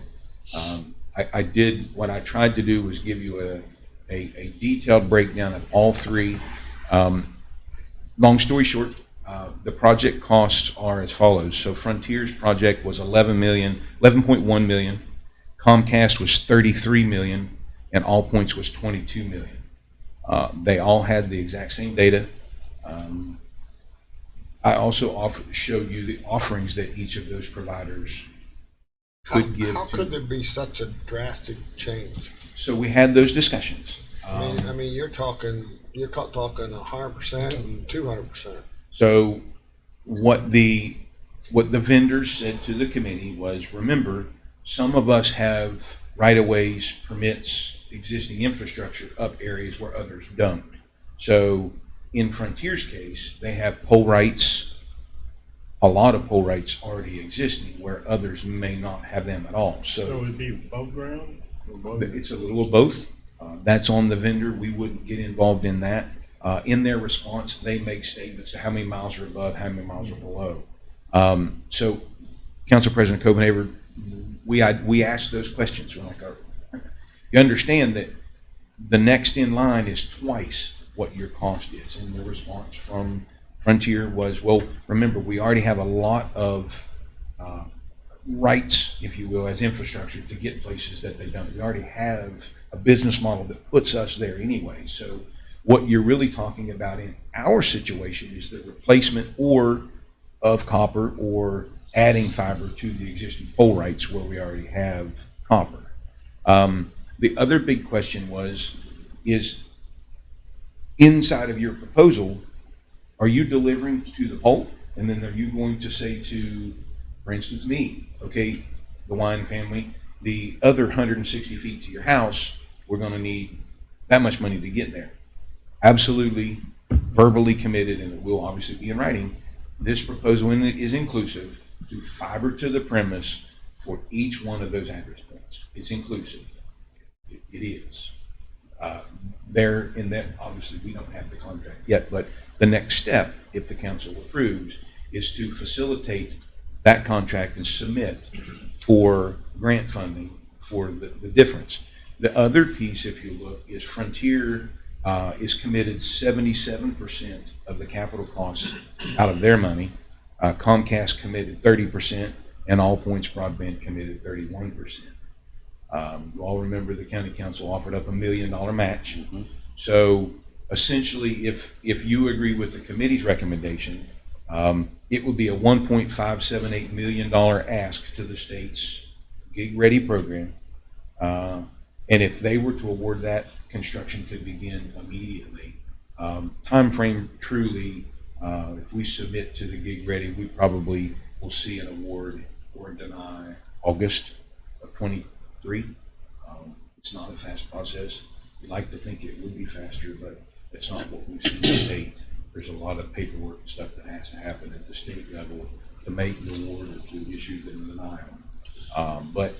What I tried to do was give you a detailed breakdown of all 3. Long story short, the project costs are as follows. So Frontier's project was $11.1 million. Comcast was 33 million, and All Points was 22 million. They all had the exact same data. I also showed you the offerings that each of those providers could give. How could there be such a drastic change? So we had those discussions. I mean, you're talking 100% and 200%. So what the vendors said to the committee was, remember, some of us have right-of-ways, permits, existing infrastructure up areas where others don't. So in Frontier's case, they have pole rights, a lot of pole rights already existing where others may not have them at all. So it'd be above ground? Or below? It's a little of both. That's on the vendor. We wouldn't get involved in that. In their response, they make statements to how many miles are above, how many miles are below. So, Council President Copenhaver, we asked those questions. We're like, you understand that the next in line is twice what your cost is. And the response from Frontier was, well, remember, we already have a lot of rights, if you will, as infrastructure to get places that they don't. We already have a business model that puts us there anyway. So what you're really talking about in our situation is the replacement of copper or adding fiber to the existing pole rights where we already have copper. The other big question is inside of your proposal, are you delivering to the pole? And then are you going to say to, for instance, me, okay, the Wine family, the other 160 feet to your house, we're going to need that much money to get there. Absolutely verbally committed, and it will obviously be in writing. This proposal is inclusive to fiber to the premise for each one of those address points. It's inclusive. It is. There, in that, obviously, we don't have the contract yet, but the next step, if the council approves, is to facilitate that contract and submit for grant funding for the difference. The other piece, if you look, is Frontier is committed 77% of the capital costs out of their money. Comcast committed 30%, and All Points Broadband committed 31%. You all remember the county council offered up $1 million match. Mm-hmm. So essentially, if you agree with the committee's recommendation, it would be a $1.578 million ask to the state's Gig Ready program. And if they were to award that, construction could begin immediately. Time frame truly, if we submit to the Gig Ready, we probably will see an award or deny August of 23. It's not a fast process. We like to think it would be faster, but it's not what we've seen to date. There's a lot of paperwork and stuff that has to happen at the state level to make the award or to issue the denial. But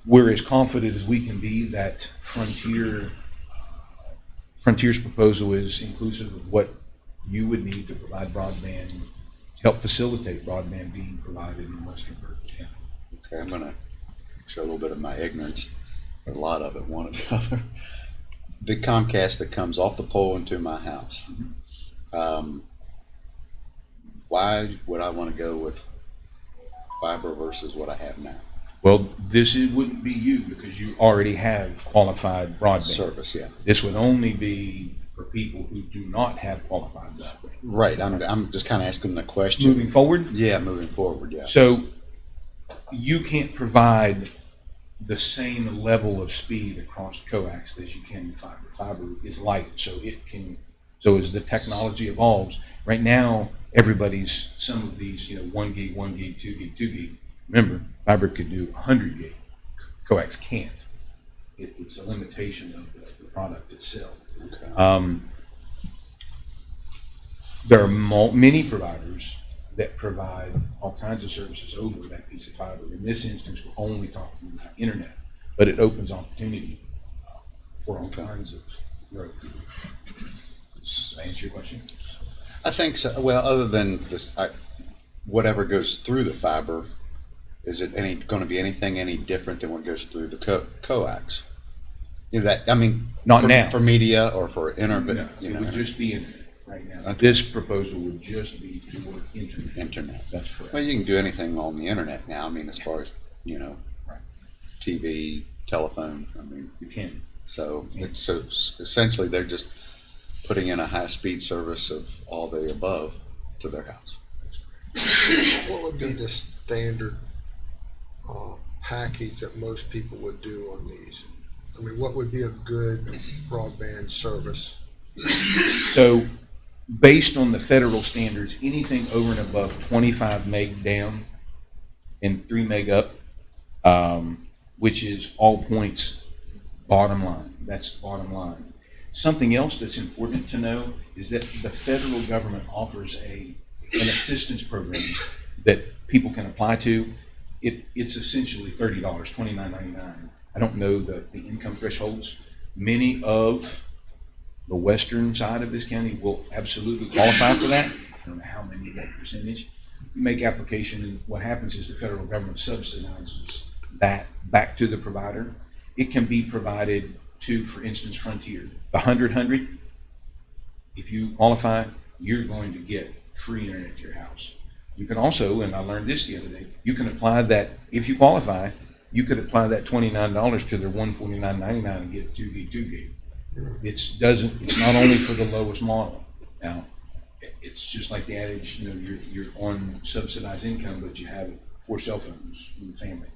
we're as confident as we can be that Frontier's proposal is inclusive of what you would need to provide broadband, to help facilitate broadband being provided in Western Berkeley County. Okay, I'm gonna show a little bit of my ignorance, or a lot of it, one or the other. The Comcast that comes off the pole into my house, why would I want to go with fiber versus what I have now? Well, wouldn't be you because you already have qualified broadband. Service, yeah. This would only be for people who do not have qualified broadband. Right, I'm just kind of asking the question. Moving forward? Yeah, moving forward, yeah. So you can't provide the same level of speed across coax as you can with fiber. Fiber is light, so as the technology evolves, right now, some of these, 1 gig, 1 gig, 2 gig, 2 gig. Remember, fiber could do 100 gig. Coax can't. It's a limitation of the product itself. Okay. There are many providers that provide all kinds of services over that piece of fiber. In this instance, we're only talking about internet, but it opens opportunity for all kinds of growth. Does that answer your question? I think so. Well, other than this, whatever goes through the fiber, is it going to be anything any different than what goes through the coax? Not now. For media or for internet. No, it would just be internet right now. Okay. This proposal would just be for internet. Internet. That's correct. Well, you can do anything on the internet now. As far as Right. TV, telephone, I mean, You can. so it's so essentially they're just putting in a high-speed service of all the above to their house. What would be the standard package that most people would do on these? I mean, what would be a good broadband service? So based on the federal standards, anything over and above 25 meg down and 3 meg up, which is all points bottom line. That's bottom line. Something else that's important to know is that the federal government offers an assistance program that people can apply to. It's essentially $30, $29.99. I don't know the income thresholds. Many of the western side of this county will absolutely qualify for that. I don't know how many, what percentage. You make application, and what happens is the federal government subsidizes that back to the provider. It can be provided to, for instance, Frontier. The 100, if you qualify, you're going to get free internet to your house. You can also, and I learned this the other day, you can apply that, if you qualify, you could apply that $29 to their $149.99 and get 2 gig. It's not only for the lowest model. Now, it's just like the adage, you're on subsidized income, but you have 4 cell phones in the family.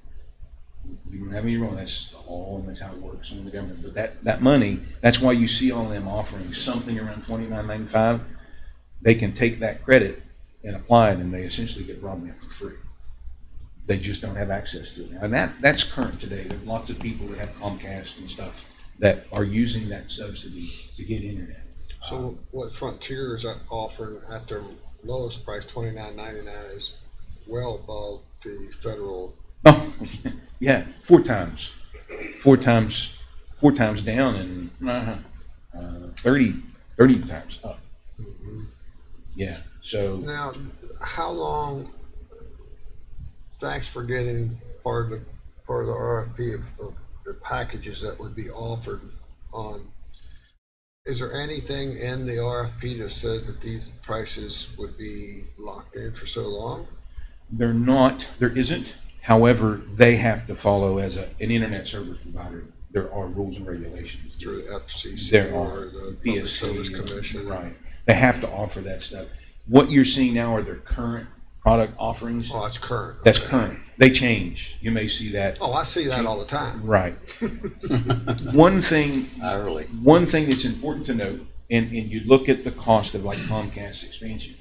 You don't have any wrong. That's the law, and that's how it works in the government. But that money, that's why you see all of them offering something around $29.95. They can take that credit and apply it, and they essentially get broadband for free. They just don't have access to it now. And that's current today. There's lots of people that have Comcast and stuff that are using that subsidy to get internet. So what Frontier is offering at their lowest price, $29.99, is well above the federal. Oh, yeah, 4 times down, and 30 times up. Yeah. So Now, how long? Thanks for getting part of the RFP of the packages that would be offered on. Is there anything in the RFP that says that these prices would be locked in for so long? they're not, there isn't. However, they have to follow as an internet service provider. There are rules and regulations. Through the FCC There or are the Public PSC, Service Commission? right? They have to offer that stuff. What you're seeing now are their current product offerings. Oh, that's current. That's Okay. current. They change. You may see that. Oh, I see that all the time. Right. One thing Hourly. that's important to note, and you look at the cost of like Comcast expansion.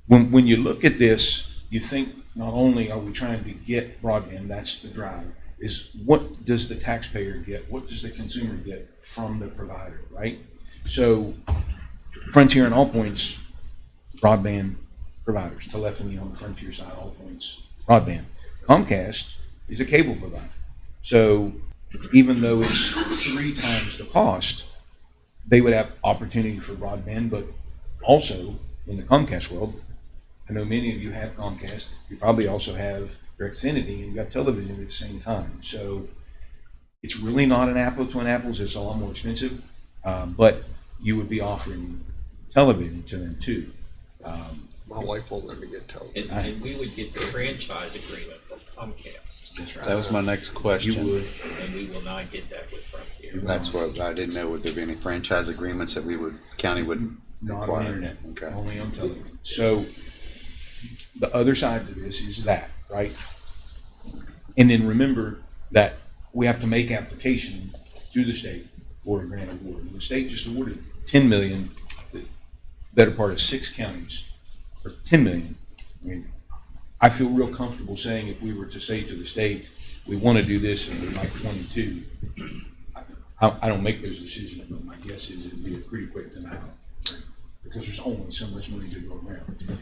When you look at this, you think not only are we trying to get broadband, that's the drive, is what does the taxpayer get? What does the consumer get from the provider, right? So Frontier and All Points, broadband providers, telephony on the Frontier side, All Points, broadband. Comcast is a cable provider. So even though it's 3 times the cost, they would have opportunity for broadband, but also in the Comcast world, I know many of you have Comcast. You probably also have your Xfinity, and you got television at the same time. So it's really not an apple to an apples. It's a lot more expensive, but you would be offering television to them too. My wife won't let me get television. And we would get the franchise agreement from Comcast, That's right. That was my next question. You would. and we will not get that with Frontier. That's what I didn't know. Would there be any franchise agreements that county would Not require? on internet, Okay. only on television. So the other side to this is that, right? And then remember that we have to make application to the state for a grant award. The state just awarded $10 million, the better part of 6 counties, or $10 million. I mean, I feel real comfortable saying if we were to say to the state, we want to do this and we'd like 22, I don't make those decisions, but my guess is it'd be a pretty quick denial because there's only so much money to go around.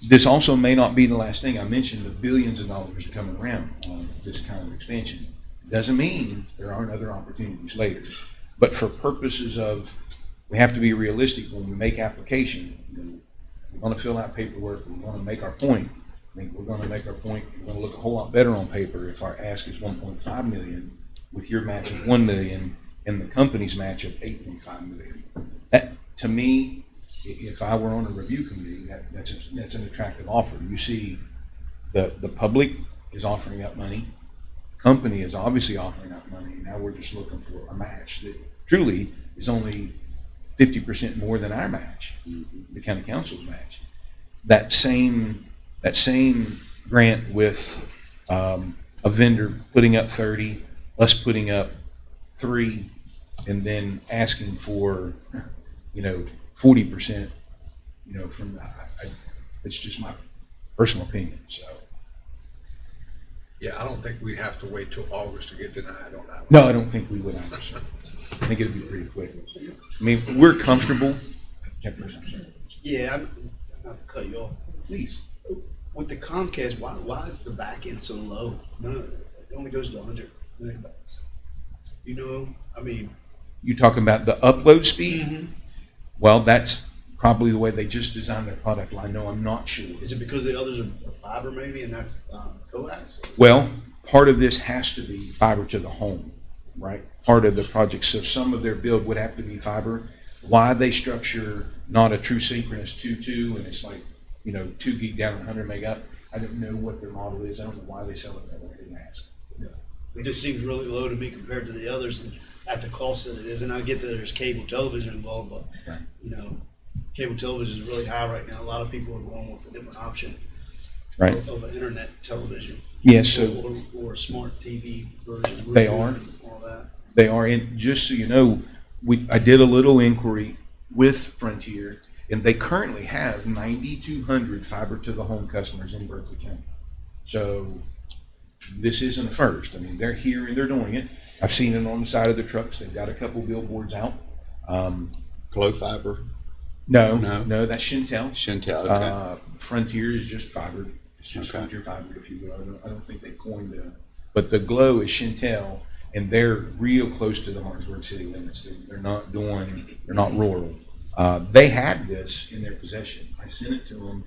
This also may not be the last thing. I mentioned the billions of dollars coming around on this kind of expansion. Doesn't mean there aren't other opportunities later. But for purposes of, we have to be realistic when we make application. We want to fill out paperwork. We want to make our point. I think we're going to make our point. We're going to look a whole lot better on paper if our ask is 1.5 million with your match of 1 million and the company's match of 8.5 million. That, to me, if I were on a review committee, that's an attractive offer. You see the public is offering up money. company is obviously offering up money. Now we're just looking for a match that truly is only 50% more than our match, the county council's match. That same grant with a vendor putting up 30, us putting up 3, and then asking for 40%, from it's just my personal opinion. So Yeah, I don't think we have to wait till August to get denied on that. no, I don't think we would either. I think it'd be pretty quick. I mean, we're comfortable. Yeah, not to cut you off. Please. With the Comcast, why is the back end so low? It only goes to 100 megabytes. I mean, You talking about the upload speed? Well, that's probably the way they just designed their product line. No, I'm not sure. is it because the others are fiber maybe, and that's coax? Well, part of this has to be fiber to the home, right? Part of the project. So some of their build would have to be fiber. Why they structure not a true synchronous 2.2 and it's like, 2 gig down and 100 meg up. I don't know what their model is. I don't know why they sell it that way. I didn't ask. It just seems really low to me compared to the others and at the cost that it is. And I get that there's cable television involved, but Right. Cable television is really high right now. A lot of people are going with a different option Right. of an internet television. Yeah, so or a smart TV version. They are. and all that. they are. And just so you know, I did a little inquiry with Frontier, and they currently have 9,200 fiber to the home customers in Berkeley County. So this isn't a first. I mean, they're here and they're doing it. I've seen it on the side of the trucks. They've got a couple billboards out. Glow fiber. No, No. that's Shintel. Chantel, okay. Frontier is just fiber. It's just Okay. Frontier fiber, if you will. I don't think they coined it. But the Glow is Shintel, and they're real close to the Martinsburg city limits. They're not rural. They had this in their possession. I sent it to them,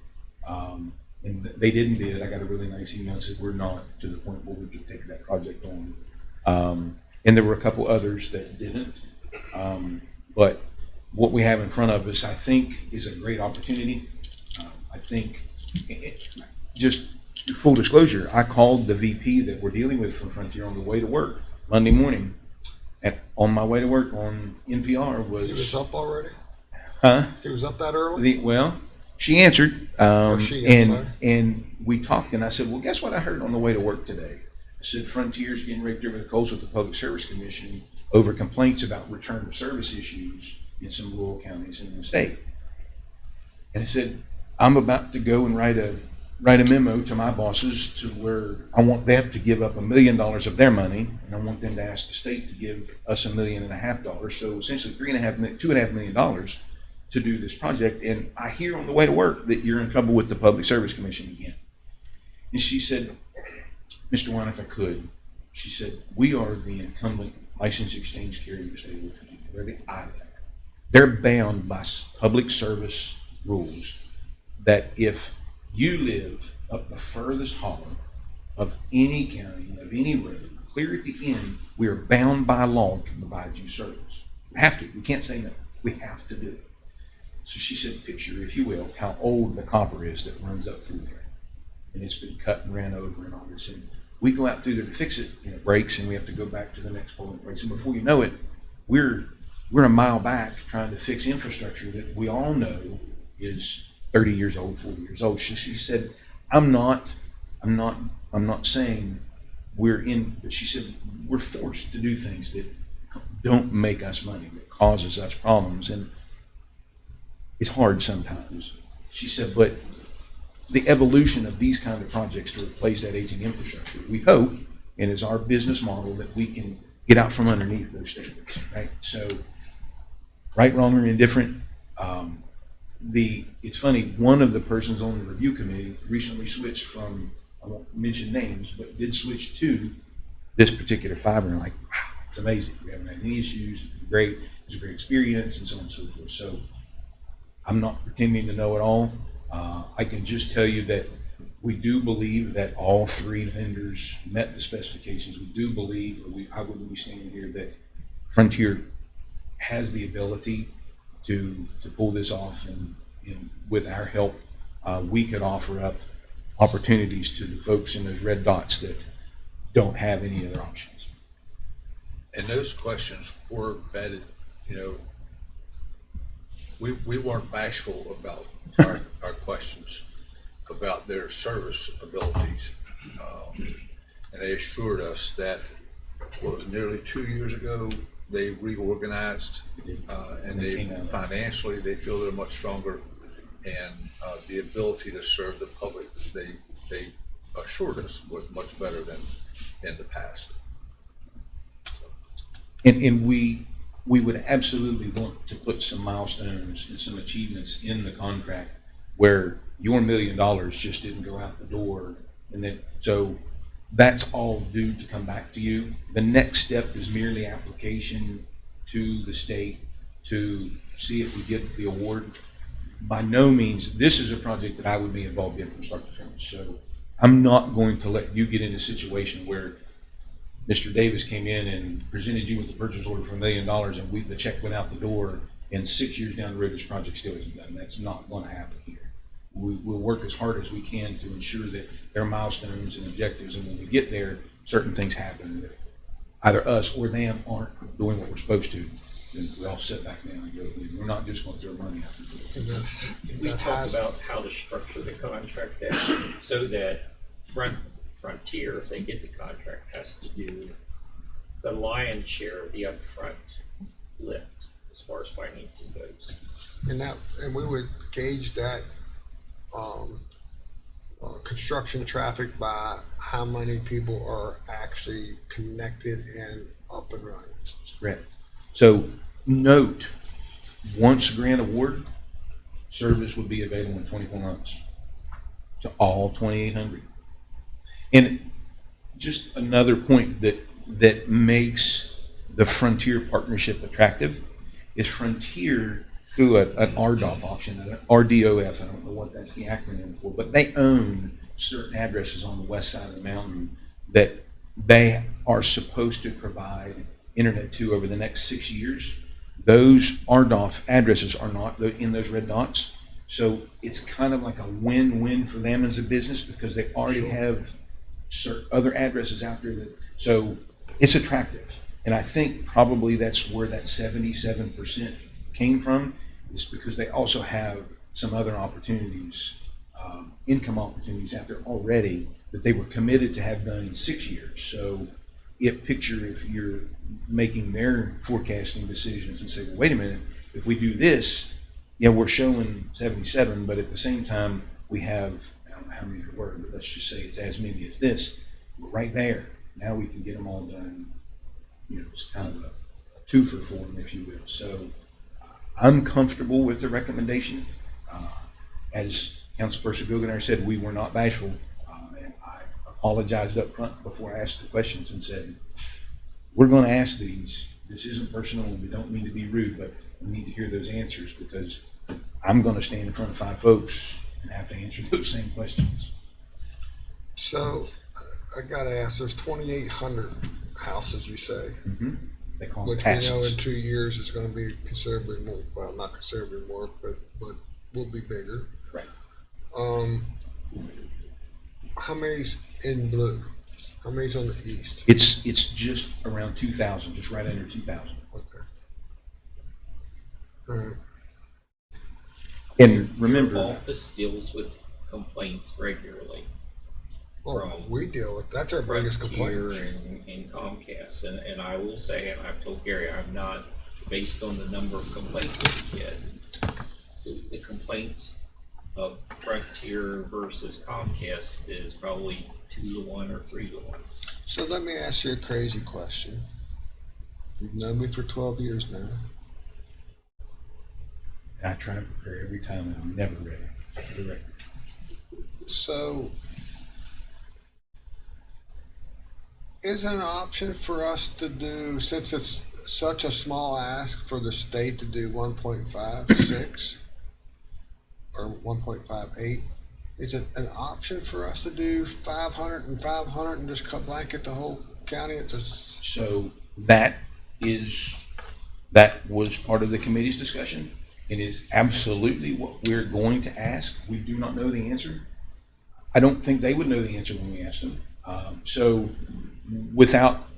and they didn't bid. I got a really nice email that said we're not to the point where we could take that project on. And there were a couple others that didn't. But what we have in front of us, I think, is a great opportunity. I think, just full disclosure, I called the VP that we're dealing with from Frontier on the way to work Monday morning. On my way to work on NPR He was up already? huh? He was up that early? Well, she answered, she, I'm sorry. and we talked, and I said, well, guess what I heard on the way to work today? I said, Frontier's getting raked over the coals with the Public Service Commission over complaints about return to service issues in some rural counties in the state. And I said, I'm about to go and write a memo to my bosses to where I want them to give up $1 million of their money, and I want them to ask the state to give us $1.5 million. So essentially $2.5 million to do this project. And I hear on the way to work that you're in trouble with the Public Service Commission again. And she said, Mr. Wine, if I could, she said, we are the incumbent licensed exchange carrier in the state of Virginia. They're the ILAC. They're bound by public service rules that if you live up the furthest hollow of any county, of any road, clear at the end, we are bound by law to provide you service. We have to. We can't say no. We have to do it. So she said, picture, if you will, how old the copper is that runs up through there. And it's been cut and ran over and all this. And we go out through there to fix it, and it breaks, and we have to go back to the next pole and breaks. And before you know it, we're a mile back trying to fix infrastructure that we all know is 30 years old, 40 years old. She said, I'm not saying we're in, but she said, we're forced to do things that don't make us money, that causes us problems. And it's hard sometimes. She said, but the evolution of these kind of projects to replace that aging infrastructure, we hope, and it's our business model, that we can get out from underneath those standards, right? So, right, wrong, or indifferent, it's funny, one of the persons on the review committee recently switched from, I won't mention names, but did switch to this particular fiber, and like, wow, it's amazing. We haven't had any issues, it's great, it's a great experience, and so on and so forth. So I'm not pretending to know it all. I can just tell you that we do believe that all 3 vendors met the specifications. We do believe, I wouldn't be standing here, that Frontier has the ability to pull this off, and with our help, we could offer up opportunities to the folks in those red dots that don't have any other options. And those questions were vetted, you know. We weren't bashful about our questions about their service abilities. And they assured us that, what was nearly 2 years ago, they reorganized, and they financially, they feel they're much stronger. And the ability to serve the public, they assured us was much better than in the past. And we would absolutely want to put some milestones and some achievements in the contract where your $1 million just didn't go out the door. And then, so that's all due to come back to you. The next step is merely application to the state to see if we get the award. By no means, this is a project that I would be involved in from start to finish. So I'm not going to let you get in a situation where Mr. Davis came in and presented you with the purchase order for $1 million and the check went out the door, and 6 years down the road, this project still isn't done. That's not going to happen here. We'll work as hard as we can to ensure that there are milestones and objectives, and when we get there, certain things happen that either us or them aren't doing what we're supposed to. Then we all sit back down and go, we're not just going to throw money out the door. And We that talked has, about how to structure the contract there so that Frontier, if they get the contract, has to do the lion's share of the upfront lift as far as financing goes. and we would gauge that, construction traffic by how many people are actually connected and up and running. Correct. So note, once grant award, service would be available in 24 months to all 2,800. And just another point that makes the Frontier partnership attractive is Frontier, through an RDOF auction, an RDOF, I don't know what that's the acronym for, but they own certain addresses on the west side of the mountain that they are supposed to provide internet to over the next 6 years. Those RDOF addresses are not in those red dots. So it's kind of like a win-win for them as a business because they already have certain other addresses out there so it's attractive. And I think probably that's where that 77% came from, is because they also have some other opportunities, income opportunities out there already that they were committed to have done in 6 years. So if you're making their forecasting decisions and say, well, wait a minute, if we do this, yeah, we're showing 77, but at the same time, we have, I don't know how many there were, but let's just say it's as many as this. We're right there. Now we can get them all done. You know, it's kind of a twofer for them, if you will. So I'm comfortable with the recommendation. As Councilperson Goodenough said, we were not bashful. And I apologized up front before I asked the questions and said, we're going to ask these. This isn't personal. We don't mean to be rude, but we need to hear those answers because I'm going to stand in front of 5 folks and have to answer those same questions. So I gotta ask, there's 2,800 houses, you say, Mm-hmm. They call them which we know in passes. 2 years is gonna be considerably more, well, not considerably more, but will be bigger. Right. How many's in blue? How many's on the east? It's just around 2,000, just right under 2,000. Okay. All right. And remember, Office deals with complaints regularly. Well, we deal with, that's our biggest Frontier complaint. and Comcast, and I will say, and I've told Gary, I'm not, based on the number of complaints that we get, the complaints of Frontier versus Comcast is probably 2 to 1 or 3 to 1. So let me ask you a crazy question. You've known me for 12 years now. I try to prepare every time and I'm never ready. For the record. So is it an option for us to do, since it's such a small ask for the state to do 1.56 or 1.58, is it an option for us to do 500 and 500 and just cut blanket the whole county at this? So that was part of the committee's discussion. It is absolutely what we're going to ask. We do not know the answer. I don't think they would know the answer when we asked them. So without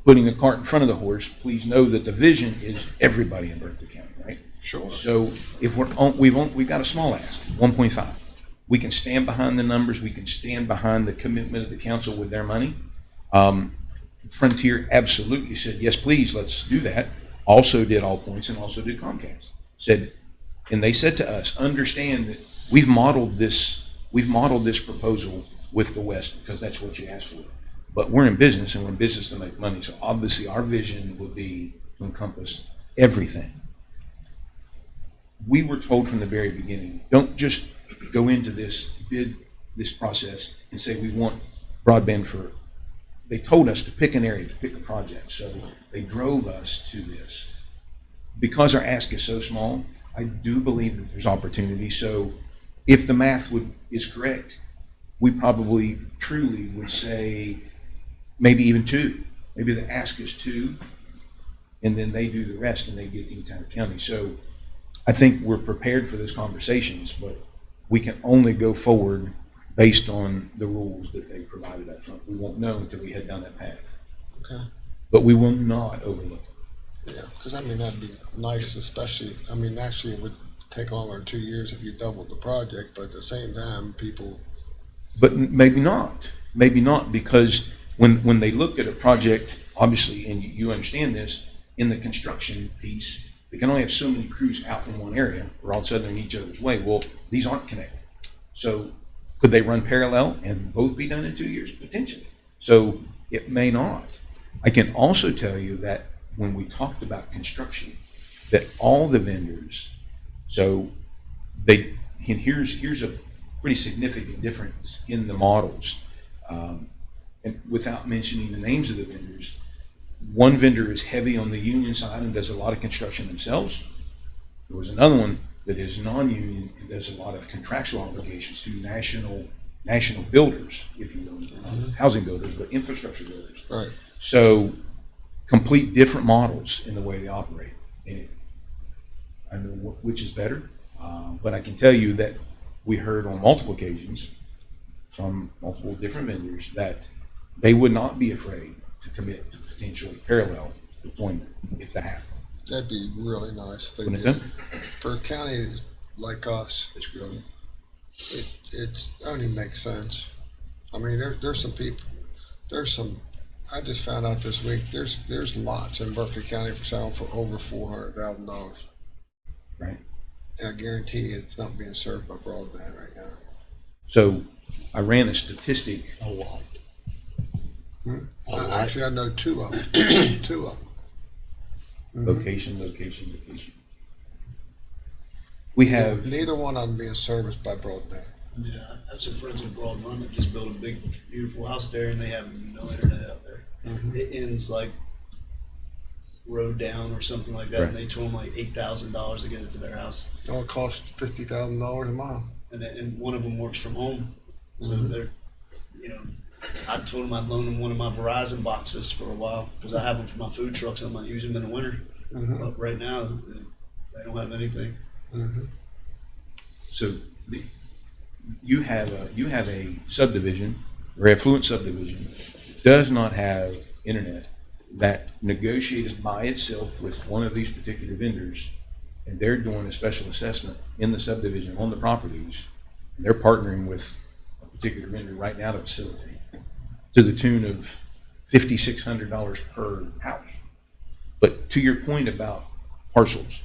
putting the cart in front of the horse, please know that the vision is everybody in Berkeley County, right? Sure. So if we've got a small ask, 1.5. We can stand behind the numbers. We can stand behind the commitment of the council with their money. Frontier absolutely said, yes, please, let's do that. Also did All Points and also did Comcast. And they said to us, understand that we've modeled this proposal with the West because that's what you asked for. But we're in business and we're in business to make money. So obviously our vision would be to encompass everything. We were told from the very beginning, don't just go into this process and say we want broadband for. They told us to pick an area, to pick a project. So they drove us to this. Because our ask is so small, I do believe that there's opportunity. So if the math is correct, we probably truly would say maybe even 2. Maybe the ask is 2, and then they do the rest and they get the entire county. So I think we're prepared for those conversations, but we can only go forward based on the rules that they provided up front. We won't know until we head down that path. Okay. But we will not overlook it. Yeah, because I mean, that'd be nice, especially, I mean, actually, it would take longer than 2 years if you doubled the project, but at the same time, people. But maybe not, because when they look at a project, obviously, and you understand this, in the construction piece, they can only have so many crews out in one area, or all of a sudden they're in each other's way. Well, these aren't connected. So could they run parallel and both be done in 2 years? Potentially. So it may not. I can also tell you that when we talked about construction, that all the vendors, so and here's a pretty significant difference in the models. And without mentioning the names of the vendors, one vendor is heavy on the union side and does a lot of construction themselves. There was another one that is non-union and does a lot of contractual obligations to national builders, if you will, not housing builders, but infrastructure builders. Right. So complete different models in the way they operate. And I don't know which is better, but I can tell you that we heard on multiple occasions from multiple different vendors that they would not be afraid to commit to potentially parallel deployment if that happened. That'd be really nice. If they Wouldn't it did. For a county like us, It's good. it only makes sense. I mean, there's some people, I just found out this week, there's lots in Berkeley County for sale for over $400,000. Right. And I guarantee you it's not being served by broadband right now. So I ran a statistic. A lot. Actually, I know 2 of them. 2 of them. Location. We have, Neither one of them being serviced by broadband. Yeah, I have some friends in Broad Run that just built a big, beautiful house there, and they have no internet out there. It ends like road down or something like that, Right. and they told them like $8,000 to get it to their house. Oh, it costs $50,000 a mile. And one of them works from home, so they're, I told them I'd loan them one of my Verizon boxes for a while because I have them for my food trucks. I might use them in the winter, but right now they don't have anything. so you have a subdivision, or affluent subdivision, does not have internet, that negotiated by itself with one of these particular vendors, and they're doing a special assessment in the subdivision on the properties, and they're partnering with a particular vendor right now to facilitate to the tune of $5,600 per house. But to your point about parcels,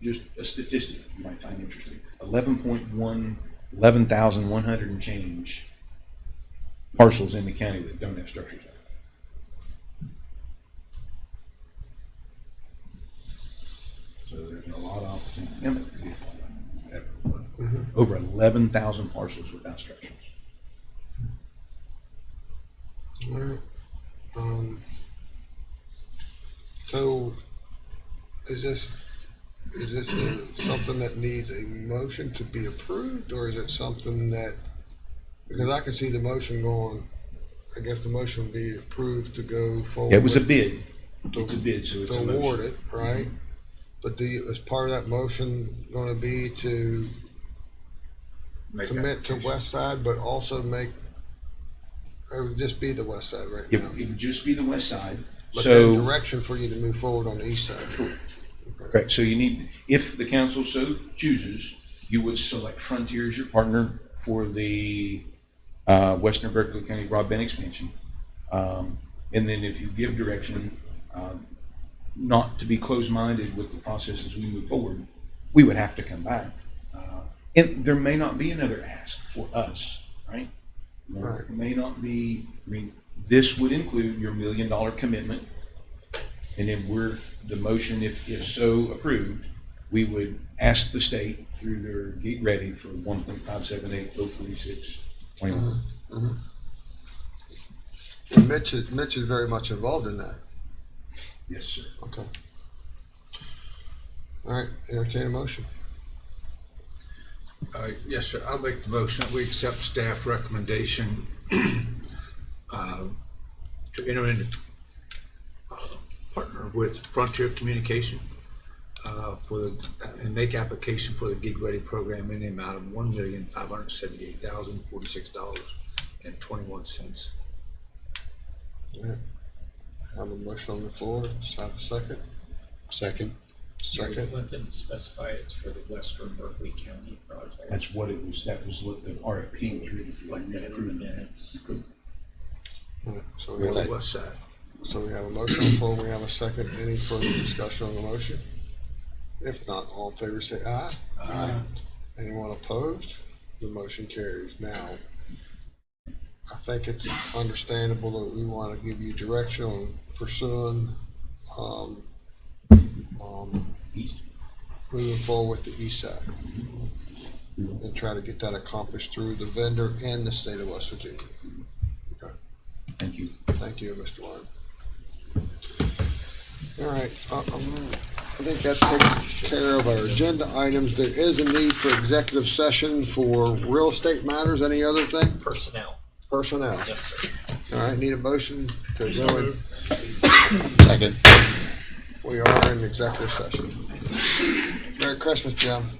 just a statistic you might find interesting: 11,100 and change parcels in the county that don't have structures. So there's a lot of opportunity in it. Over 11,000 parcels without structures. Well, so is this something that needs a motion to be approved, or is it something that, because I can see the motion going, I guess the motion would be approved to go forward. Yeah, it was a with- bid. to- It's a bid, so it's a To award motion. it, right? But is part of that motion gonna be to Make commit to application. West Side, but also make It would just be the west side right It now. it would just be the west side. But then So, direction for you to move forward on the east side. correct, so you need, if the council so chooses, you would select Frontier as your partner for the Western Berkeley County broadband expansion. And then if you give direction, not to be closed-minded with the process as we move forward, we would have to come back. And there may not be another ask for us, right? There Right. may not be, I mean, this would include your $1 million commitment. And then the motion, if so approved, we would ask the state through their Get Ready for 1.578, 04621. And Mitch is very much involved in that. Yes, sir. Okay. All right, entertain a motion. Yes, sir. I'll make the motion that we accept staff recommendation to enter into partner with Frontier Communication and make application for the Gig Ready program in the amount of $1,578,046.21. All right. Have a motion on the floor. Just have a second. Second. Second. Let them specify it's for the Western Berkeley County project. That's what it was, that was what the RFP was written for. Like that in the minutes. All right, so we For have the a west side. So we have a motion on the floor, we have a second. Any further discussion on the motion? If not, all in favor say aye. Aye. Anyone opposed? The motion carries. Now, I think it's understandable that we want to give you direction on pursuing, moving forward with the east side. And try to get that accomplished through the vendor and the state of West Virginia. Okay. Thank you. Thank you, Mr. Warren. All right, I think that takes care of our agenda items. There is a need for executive session for real estate matters. Any other thing? Personnel. Personnel. Yes, sir. All right, need a motion to go in. Second. We are in executive session. Merry Christmas, Jim.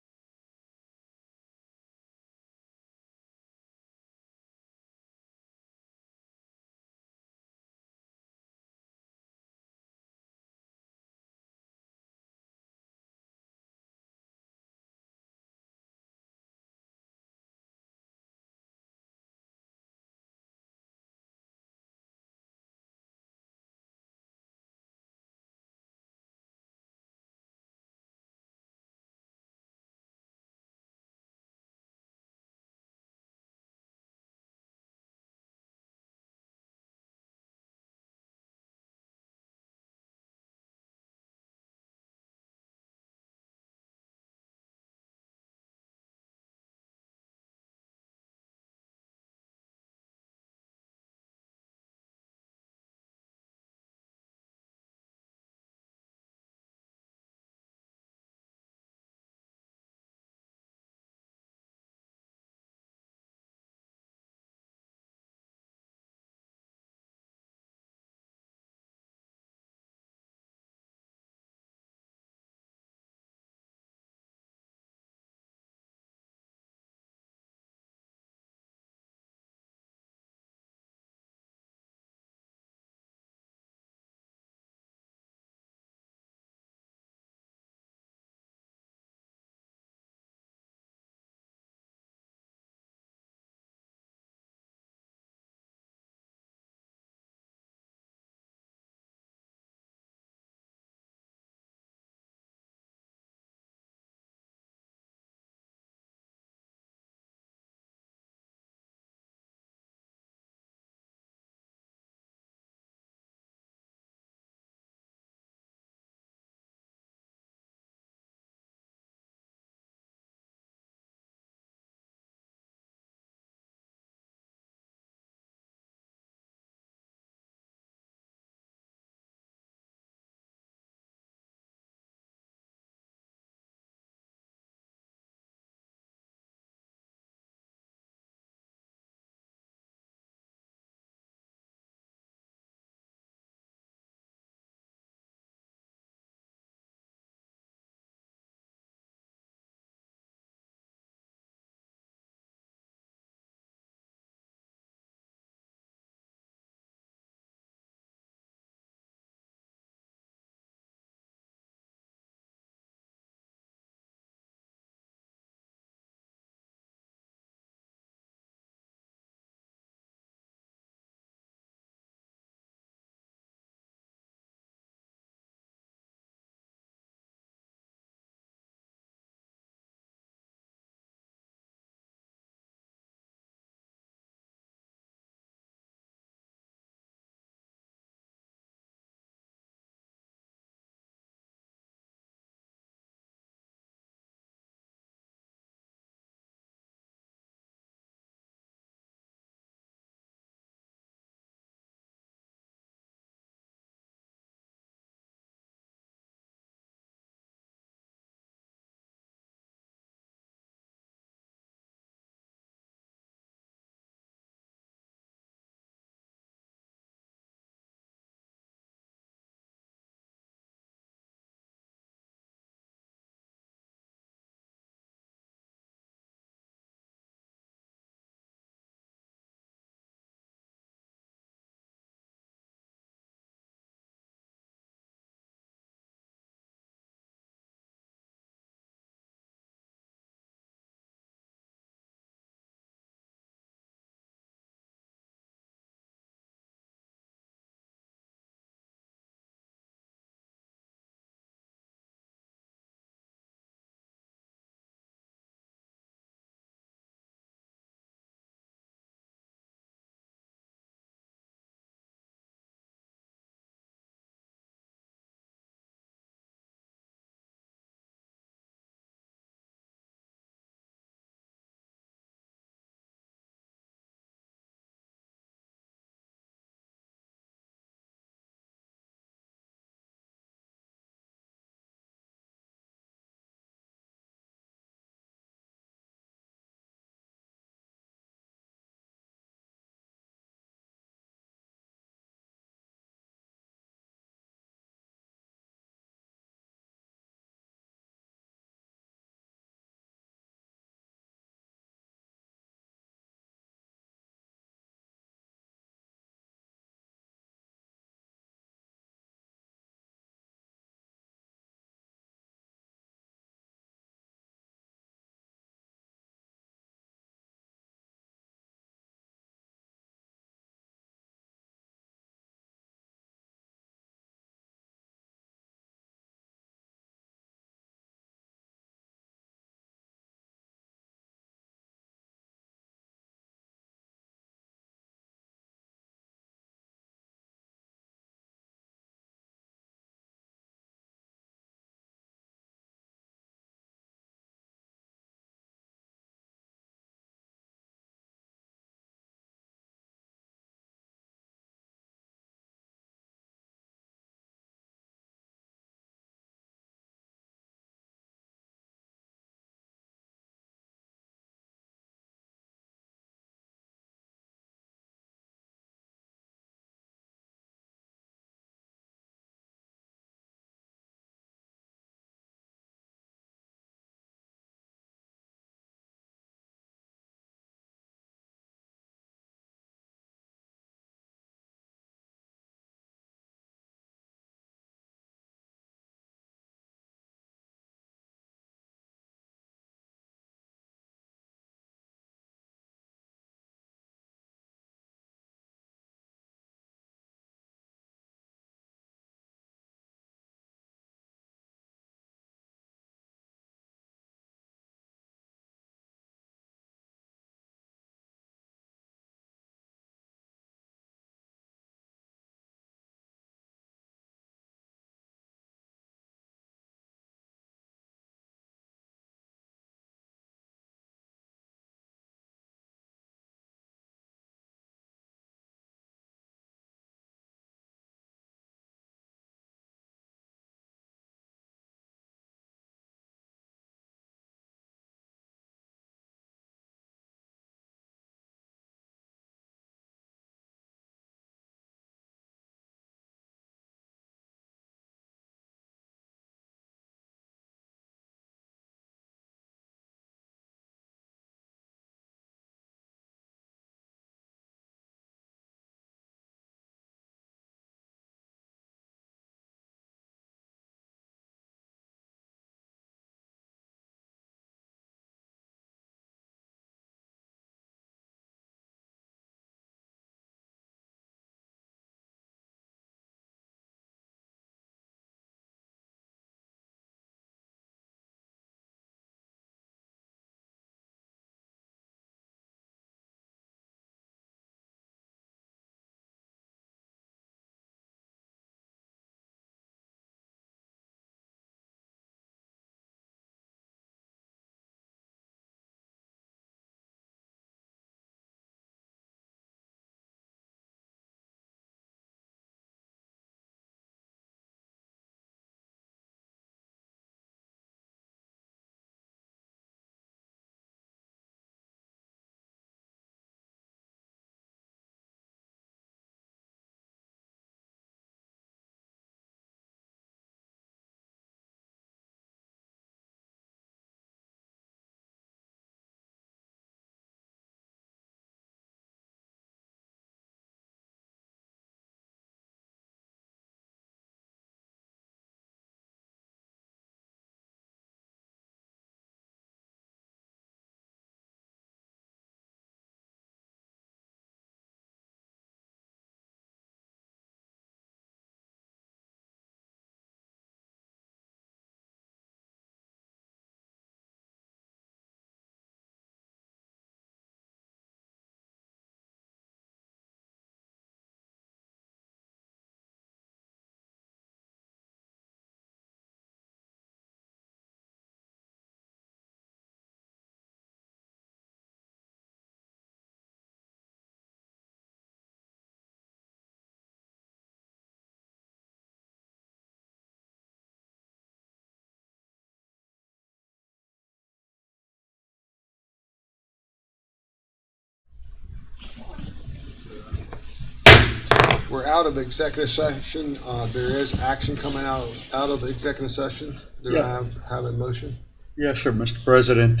we're out of executive session. There is action coming out of executive session. Do I have a motion? Yeah, sure, Mr. President.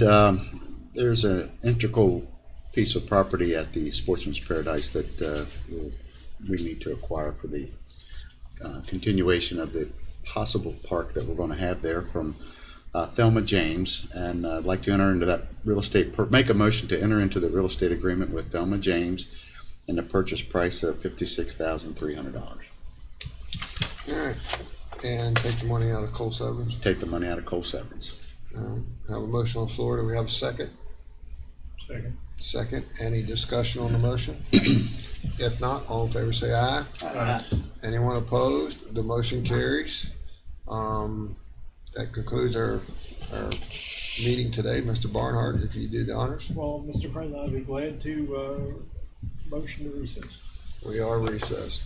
There's an integral piece of property at the Sportsman's Paradise that we need to acquire for the continuation of the possible park that we're going to have there from Thelma James. And I'd like to enter into that make a motion to enter into the real estate agreement with Thelma James and the purchase price of $56,300. All right. And take the money out of Cole Severance. Take the money out of Cole Severance. Have a motion on the floor. Do we have a second? Second. Second. Any discussion on the motion? If not, all in favor say aye. Aye. Anyone opposed? The motion carries. That concludes our meeting today. Mr. Barnhart, if you do the honors. Well, Mr. President, I'd be glad to motion to recess. We are recessed.